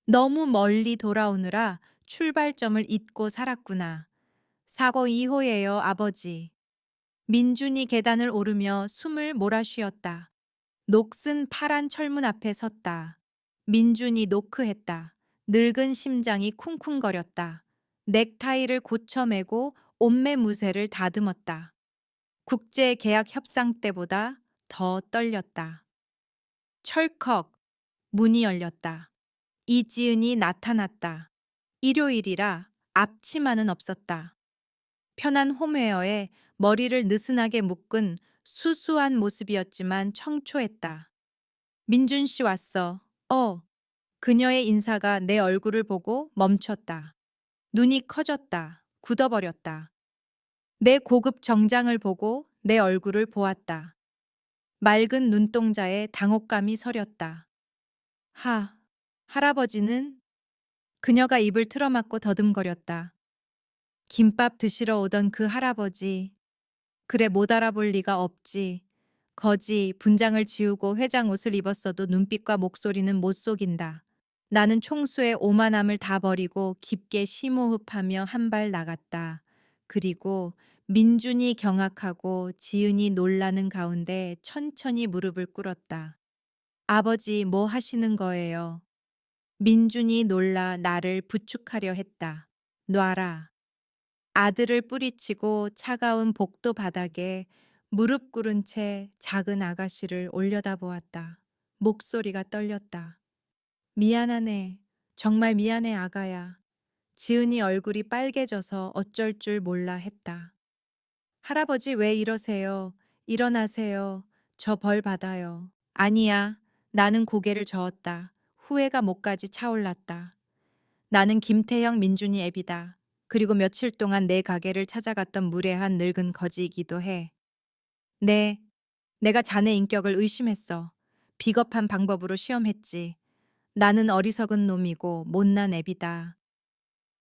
너무 멀리 돌아오느라 출발점을 잊고 살았구나. 사고 이후예요, 아버지. 민준이 계단을 오르며 숨을 몰아쉬었다. 녹슨 파란 철문 앞에 섰다. 민준이 노크했다. 늙은 심장이 쿵쿵거렸다. 넥타이를 고쳐매고 옷매무새를 다듬었다. 국제 계약 협상 때보다 더 떨렸다. 철컥 문이 열렸다. 이지은이 나타났다. 일요일이라 앞치마는 없었다. 편한 홈웨어에 머리를 느슨하게 묶은 수수한 모습이었지만 청초했다. 민준 씨 왔어. 그녀의 인사가 내 얼굴을 보고 멈췄다. 눈이 커졌다. 굳어버렸다. 내 고급 정장을 보고 내 얼굴을 보았다. 맑은 눈동자에 당혹감이 서렸다. 할아버지는? 그녀가 입을 틀어막고 더듬거렸다. 김밥 드시러 오던 그 할아버지. 그래 못 알아볼 리가 없지. 거지 분장을 지우고 회장 옷을 입었어도 눈빛과 목소리는 못 속인다. 나는 총수의 오만함을 다 버리고 깊게 심호흡하며 한 발 나갔다. 그리고 민준이 경악하고 지은이 놀라는 가운데 천천히 무릎을 꿇었다. 아버지 뭐 하시는 거예요? 민준이 놀라 나를 부축하려 했다. 놔라. 아들을 뿌리치고 차가운 복도 바닥에 무릎 꿇은 채 작은 아가씨를 올려다보았다. 목소리가 떨렸다. 미안하네. 정말 미안해, 아가야. 지은이 얼굴이 빨개져서 어쩔 줄 몰라 했다. 할아버지 왜 이러세요? 일어나세요. 저 벌 받아요. 아니야. 나는 고개를 저었다. 후회가 목까지 차올랐다. 나는 김태형 민준이 애비다. 그리고 며칠 동안 내 가게를 찾아갔던 무례한 늙은 거지이기도 해. 네, 내가 자네 인격을 의심했어. 비겁한 방법으로 시험했지. 나는 어리석은 놈이고 못난 애비다.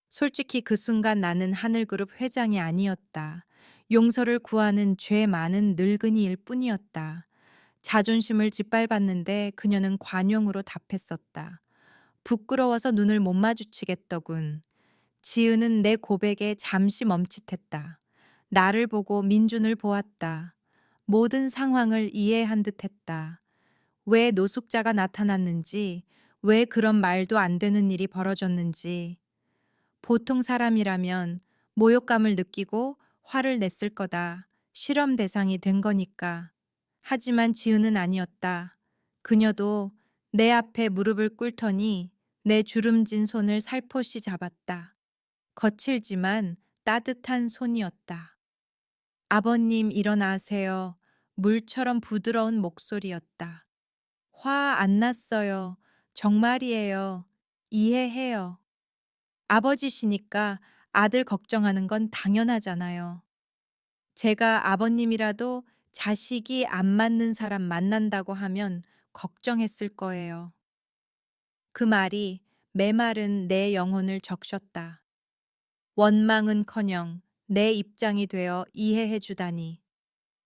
솔직히 그 순간 나는 하늘그룹 회장이 아니었다. 용서를 구하는 죄 많은 늙은이일 뿐이었다. 자존심을 짓밟았는데 그녀는 관용으로 답했었다. 부끄러워서 눈을 못 마주치겠더군. 지은은 내 고백에 잠시 멈칫했다. 나를 보고 민준을 보았다. 모든 상황을 이해한 듯 했다. 왜 노숙자가 나타났는지, 왜 그런 말도 안 되는 일이 벌어졌는지. 보통 사람이라면 모욕감을 느끼고 화를 냈을 거다. 실험 대상이 된 거니까. 하지만 지은은 아니었다. 그녀도 내 앞에 무릎을 꿇더니 내 주름진 손을 살포시 잡았다. 거칠지만 따뜻한 손이었다. 아버님 일어나세요. 물처럼 부드러운 목소리였다. 화 안 났어요. 정말이에요. 이해해요. 아버지시니까 아들 걱정하는 건 당연하잖아요. 제가 아버님이라도 자식이 안 맞는 사람 만난다고 하면 걱정했을 거예요. 그 말이 메마른 내 영혼을 적셨다. 원망은커녕 내 입장이 되어 이해해 주다니.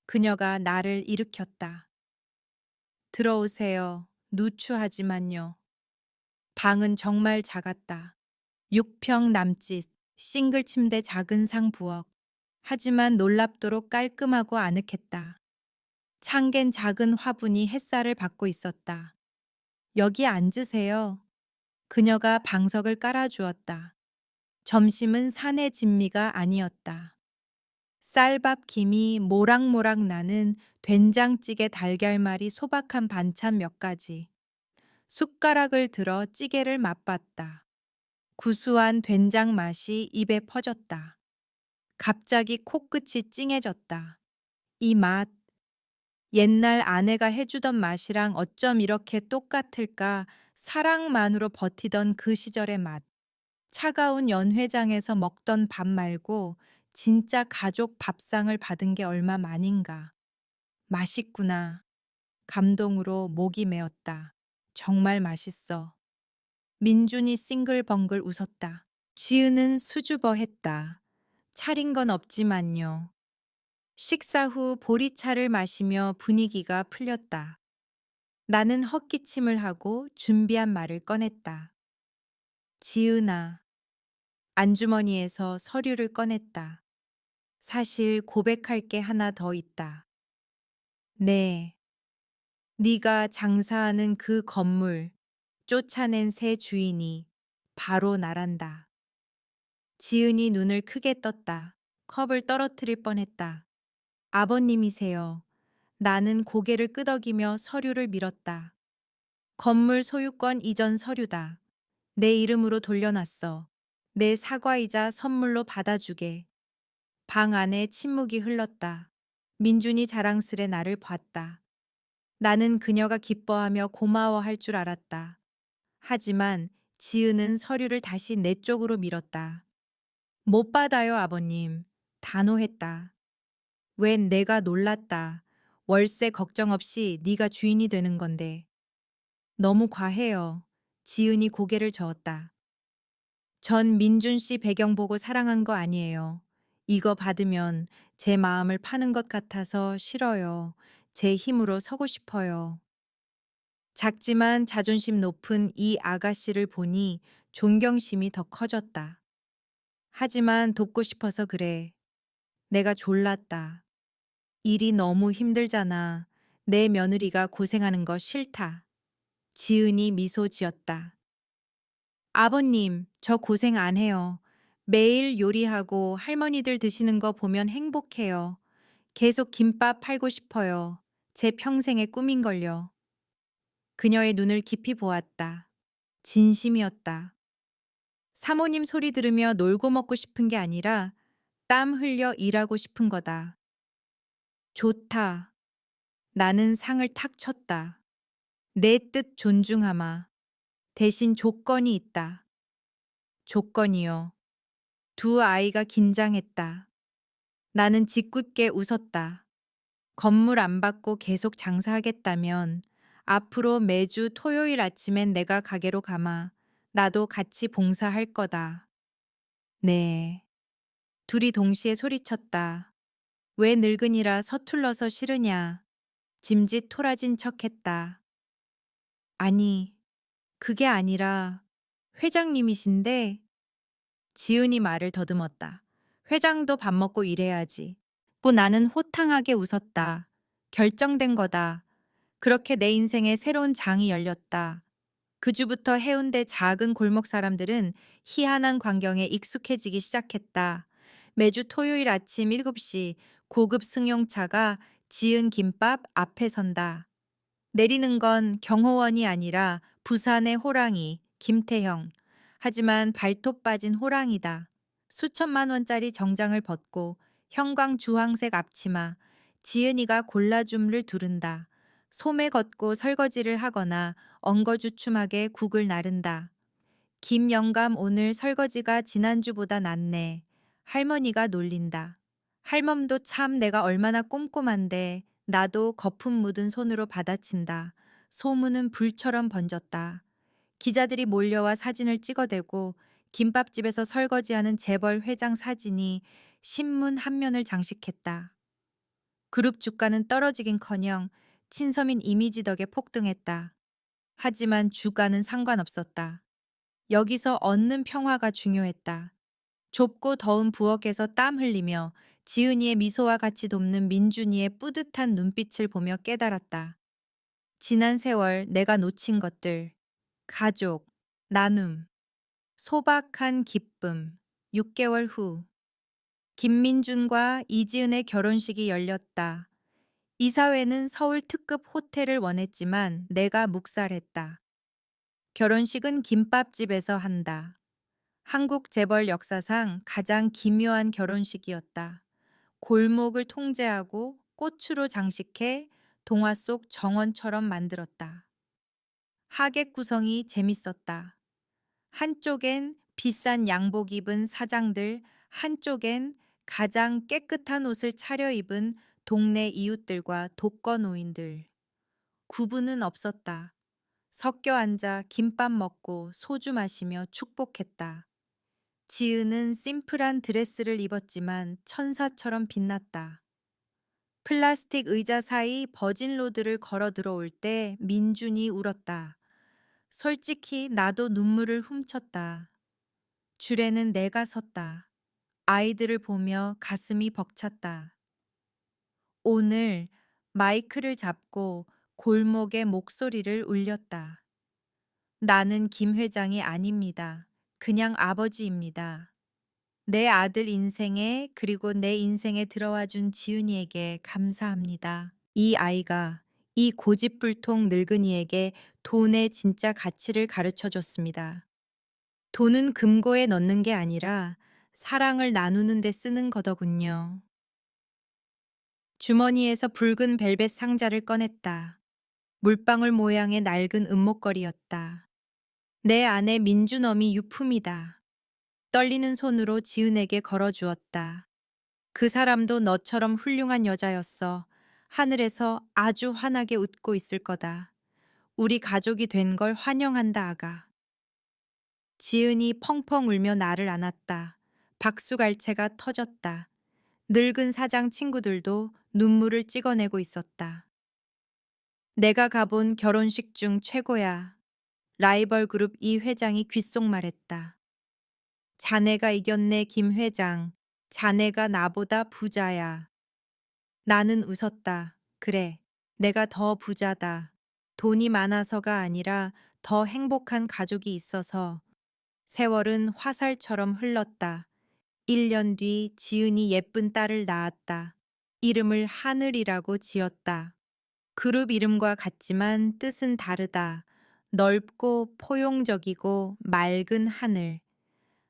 그녀가 나를 일으켰다. 들어오세요. 누추하지만요. 방은 정말 작았다. 6평 남짓, 싱글 침대 작은 상 부엌. 하지만 놀랍도록 깔끔하고 아늑했다. 창겐 작은 화분이 햇살을 받고 있었다. 여기 앉으세요. 그녀가 방석을 깔아주었다. 점심은 산의 진미가 아니었다. 쌀밥 김이 모락모락 나는 된장찌개 달걀말이 소박한 반찬 몇 가지. 숟가락을 들어 찌개를 맛봤다. 구수한 된장 맛이 입에 퍼졌다. 갑자기 코끝이 찡해졌다. 이 맛, 옛날 아내가 해주던 맛이랑 어쩜 이렇게 똑같을까? 사랑만으로 버티던 그 시절의 맛. 차가운 연회장에서 먹던 밥 말고 진짜 가족 밥상을 받은 게 얼마 만인가. 맛있구나. 감동으로 목이 메었다. 정말 맛있어. 민준이 싱글벙글 웃었다. 지은은 수줍어했다. 차린 건 없지만요. 식사 후 보리차를 마시며 분위기가 풀렸다. 나는 헛기침을 하고 준비한 말을 꺼냈다. 지은아, 안주머니에서 서류를 꺼냈다. 사실 고백할 게 하나 더 있다. 네, 네가 장사하는 그 건물, 쫓아낸 새 주인이 바로 나란다. 지은이 눈을 크게 떴다. 컵을 떨어뜨릴 뻔했다. 아버님이세요. 나는 고개를 끄덕이며 서류를 밀었다. 건물 소유권 이전 서류다. 내 이름으로 돌려놨어. 내 사과이자 선물로 받아주게. 방 안에 침묵이 흘렀다. 민준이 자랑스레 나를 봤다. 나는 그녀가 기뻐하며 고마워할 줄 알았다. 하지만 지은은 서류를 다시 내 쪽으로 밀었다. 못 받아요, 아버님. 단호했다. 웬 내가 놀랐다. 월세 걱정 없이 네가 주인이 되는 건데. 너무 과해요. 지은이 고개를 저었다. 전 민준 씨 배경 보고 사랑한 거 아니에요. 이거 받으면 제 마음을 파는 것 같아서 싫어요. 제 힘으로 서고 싶어요. 작지만 자존심 높은 이 아가씨를 보니 존경심이 더 커졌다. 하지만 돕고 싶어서 그래. 내가 졸랐다. 일이 너무 힘들잖아. 내 며느리가 고생하는 거 싫다. 지은이 미소 지었다. 아버님, 저 고생 안 해요. 매일 요리하고 할머니들 드시는 거 보면 행복해요. 계속 김밥 팔고 싶어요. 제 평생의 꿈인걸요. 그녀의 눈을 깊이 보았다. 진심이었다. 사모님 소리 들으며 놀고 먹고 싶은 게 아니라 땀 흘려 일하고 싶은 거다. 좋다. 나는 상을 탁 쳤다. 내 뜻 존중하마. 대신 조건이 있다. 조건이요. 두 아이가 긴장했다. 나는 짓궂게 웃었다. 건물 안 받고 계속 장사하겠다면 앞으로 매주 토요일 아침엔 내가 가게로 가마. 나도 같이 봉사할 거다. 네. 둘이 동시에 소리쳤다. 왜 늙은이라 서툴러서 싫으냐. 짐짓 토라진 척했다. 아니, 그게 아니라 회장님이신데 지은이 말을 더듬었다. 회장도 밥 먹고 일해야지. 또 나는 호탕하게 웃었다. 결정된 거다. 그렇게 내 인생에 새로운 장이 열렸다. 그 주부터 해운대 작은 골목 사람들은 희한한 광경에 익숙해지기 시작했다. 매주 토요일 아침 7시 고급 승용차가 지은 김밥 앞에 선다. 내리는 건 경호원이 아니라 부산의 호랑이, 김태형. 하지만 발톱 빠진 호랑이다. 수천만 원짜리 정장을 벗고 형광 주황색 앞치마, 지은이가 골라줌을 두른다. 소매 걷고 설거지를 하거나 엉거주춤하게 국을 나른다. 김 영감 오늘 설거지가 지난주보다 낫네. 할머니가 놀린다. 할멈도 참 내가 얼마나 꼼꼼한데 나도 거품 묻은 손으로 받아친다. 소문은 불처럼 번졌다. 기자들이 몰려와 사진을 찍어대고 김밥집에서 설거지하는 재벌 회장 사진이 신문 한 면을 장식했다. 그룹 주가는 떨어지긴커녕 친서민 이미지 덕에 폭등했다. 하지만 주가는 상관없었다. 여기서 얻는 평화가 중요했다. 좁고 더운 부엌에서 땀 흘리며 지은이의 미소와 같이 돕는 민준이의 뿌듯한 눈빛을 보며 깨달았다. 지난 세월 내가 놓친 것들, 가족, 나눔, 소박한 기쁨. 6개월 후, 김민준과 이지은의 결혼식이 열렸다. 이사회는 서울 특급 호텔을 원했지만 내가 묵살했다. 결혼식은 김밥집에서 한다. 한국 재벌 역사상 가장 기묘한 결혼식이었다. 골목을 통제하고 꽃으로 장식해 동화 속 정원처럼 만들었다. 하객 구성이 재밌었다. 한쪽엔 비싼 양복 입은 사장들, 한쪽엔 가장 깨끗한 옷을 차려입은 동네 이웃들과 독거노인들. 구분은 없었다. 섞여 앉아 김밥 먹고 소주 마시며 축복했다. 지은은 심플한 드레스를 입었지만 천사처럼 빛났다. 플라스틱 의자 사이 버진로드를 걸어 들어올 때 민준이 울었다. 솔직히 나도 눈물을 훔쳤다. 줄에는 내가 섰다. 아이들을 보며 가슴이 벅찼다. 오늘 마이크를 잡고 골목의 목소리를 울렸다. 나는 김 회장이 아닙니다. 그냥 아버지입니다. 내 아들 인생에 그리고 내 인생에 들어와 준 지은이에게 감사합니다. 이 아이가 이 고집불통 늙은이에게 돈의 진짜 가치를 가르쳐 줬습니다. 돈은 금고에 넣는 게 아니라 사랑을 나누는 데 쓰는 거더군요. 주머니에서 붉은 벨벳 상자를 꺼냈다. 물방울 모양의 낡은 은목걸이였다. 내 안에 민준엄이 유품이다. 떨리는 손으로 지은에게 걸어주었다. 그 사람도 너처럼 훌륭한 여자였어. 하늘에서 아주 환하게 웃고 있을 거다. 우리 가족이 된 걸 환영한다, 아가. 지은이 펑펑 울며 나를 안았다. 박수갈채가 터졌다. 늙은 사장 친구들도 눈물을 찍어내고 있었다. 내가 가본 결혼식 중 최고야. 라이벌 그룹 이 회장이 귓속말했다. 자네가 이겼네, 김 회장. 자네가 나보다 부자야. 나는 웃었다. 그래, 내가 더 부자다. 돈이 많아서가 아니라 더 행복한 가족이 있어서. 세월은 화살처럼 흘렀다. 1년 뒤 지은이 예쁜 딸을 낳았다. 이름을 하늘이라고 지었다. 그룹 이름과 같지만 뜻은 다르다. 넓고 포용적이고 맑은 하늘.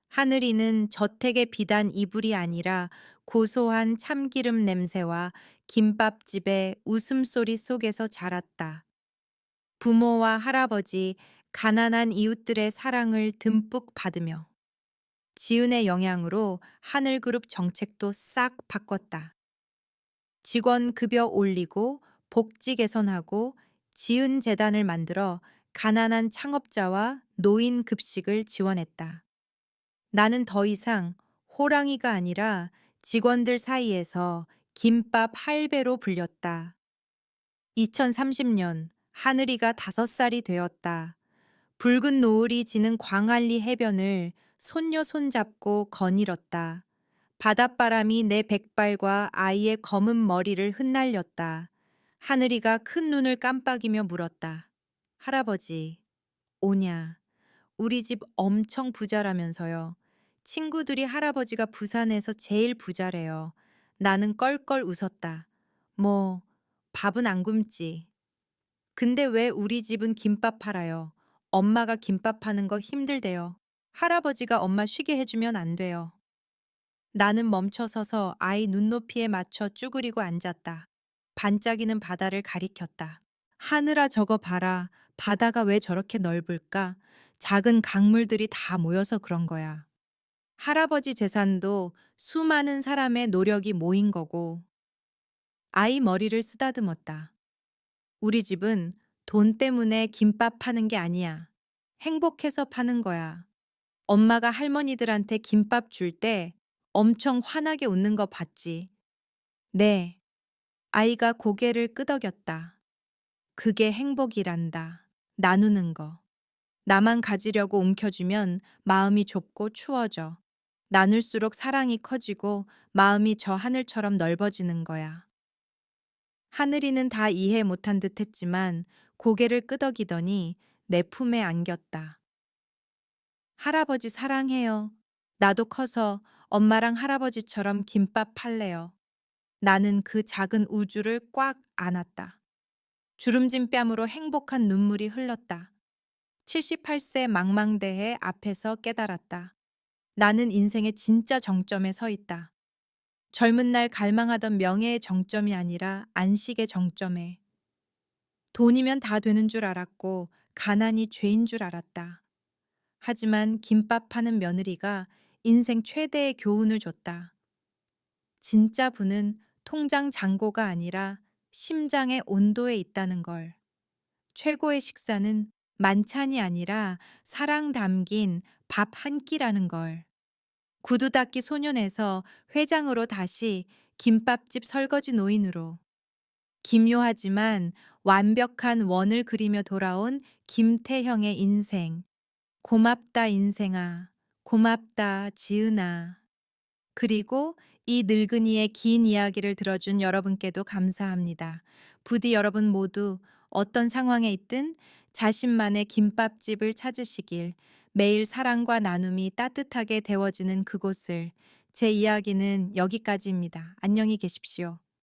하늘이는 저택의 비단 이불이 아니라 고소한 참기름 냄새와 김밥집의 웃음소리 속에서 자랐다. 부모와 할아버지, 가난한 이웃들의 사랑을 듬뿍 받으며 지은의 영향으로 하늘그룹 정책도 싹 바꿨다. 직원 급여 올리고 복지 개선하고 지은 재단을 만들어 가난한 창업자와 노인 급식을 지원했다. 나는 더 이상 호랑이가 아니라 직원들 사이에서 김밥 할배로 불렸다. 2030년 하늘이가 5살이 되었다. 붉은 노을이 지는 광안리 해변을 손녀 손잡고 거닐었다. 바닷바람이 내 백발과 아이의 검은 머리를 흩날렸다. 하늘이가 큰 눈을 깜빡이며 물었다. 할아버지, 오냐? 우리 집 엄청 부자라면서요. 친구들이 할아버지가 부산에서 제일 부자래요. 나는 껄껄 웃었다. 뭐, 밥은 안 굶지. 근데 왜 우리 집은 김밥 팔아요? 엄마가 김밥 파는 거 힘들대요. 할아버지가 엄마 쉬게 해주면 안 돼요. 나는 멈춰서서 아이 눈높이에 맞춰 쭈그리고 앉았다. 반짝이는 바다를 가리켰다. 하늘아 저거 봐라. 바다가 왜 저렇게 넓을까? 작은 강물들이 다 모여서 그런 거야. 할아버지 재산도 수많은 사람의 노력이 모인 거고. 아이 머리를 쓰다듬었다. 우리 집은 돈 때문에 김밥 파는 게 아니야. 행복해서 파는 거야. 엄마가 할머니들한테 김밥 줄 때 엄청 환하게 웃는 거 봤지. 네. 아이가 고개를 끄덕였다. 그게 행복이란다. 나누는 거. 나만 가지려고 움켜쥐면 마음이 좁고 추워져. 나눌수록 사랑이 커지고 마음이 저 하늘처럼 넓어지는 거야. 하늘이는 다 이해 못한 듯 했지만 고개를 끄덕이더니 내 품에 안겼다. 할아버지 사랑해요. 나도 커서 엄마랑 할아버지처럼 김밥 팔래요. 나는 그 작은 우주를 꽉 안았다. 주름진 뺨으로 행복한 눈물이 흘렀다. 78세 망망대해 앞에서 깨달았다. 나는 인생의 진짜 정점에 서 있다. 젊은 날 갈망하던 명예의 정점이 아니라 안식의 정점에. 돈이면 다 되는 줄 알았고 가난이 죄인 줄 알았다. 하지만 김밥 파는 며느리가 인생 최대의 교훈을 줬다. 진짜 부는 통장 잔고가 아니라 심장의 온도에 있다는 걸. 최고의 식사는 만찬이 아니라 사랑 담긴 밥 한 끼라는 걸. 구두 닦기 소년에서 회장으로 다시 김밥집 설거지 노인으로. 기묘하지만 완벽한 원을 그리며 돌아온 김태형의 인생. 고맙다 인생아. 고맙다 지은아. 그리고 이 늙은이의 긴 이야기를 들어준 여러분께도 감사합니다. 부디 여러분 모두 어떤 상황에 있든 자신만의 김밥집을 찾으시길, 매일 사랑과 나눔이 따뜻하게 데워지는 그곳을. 제 이야기는 여기까지입니다. 안녕히 계십시오.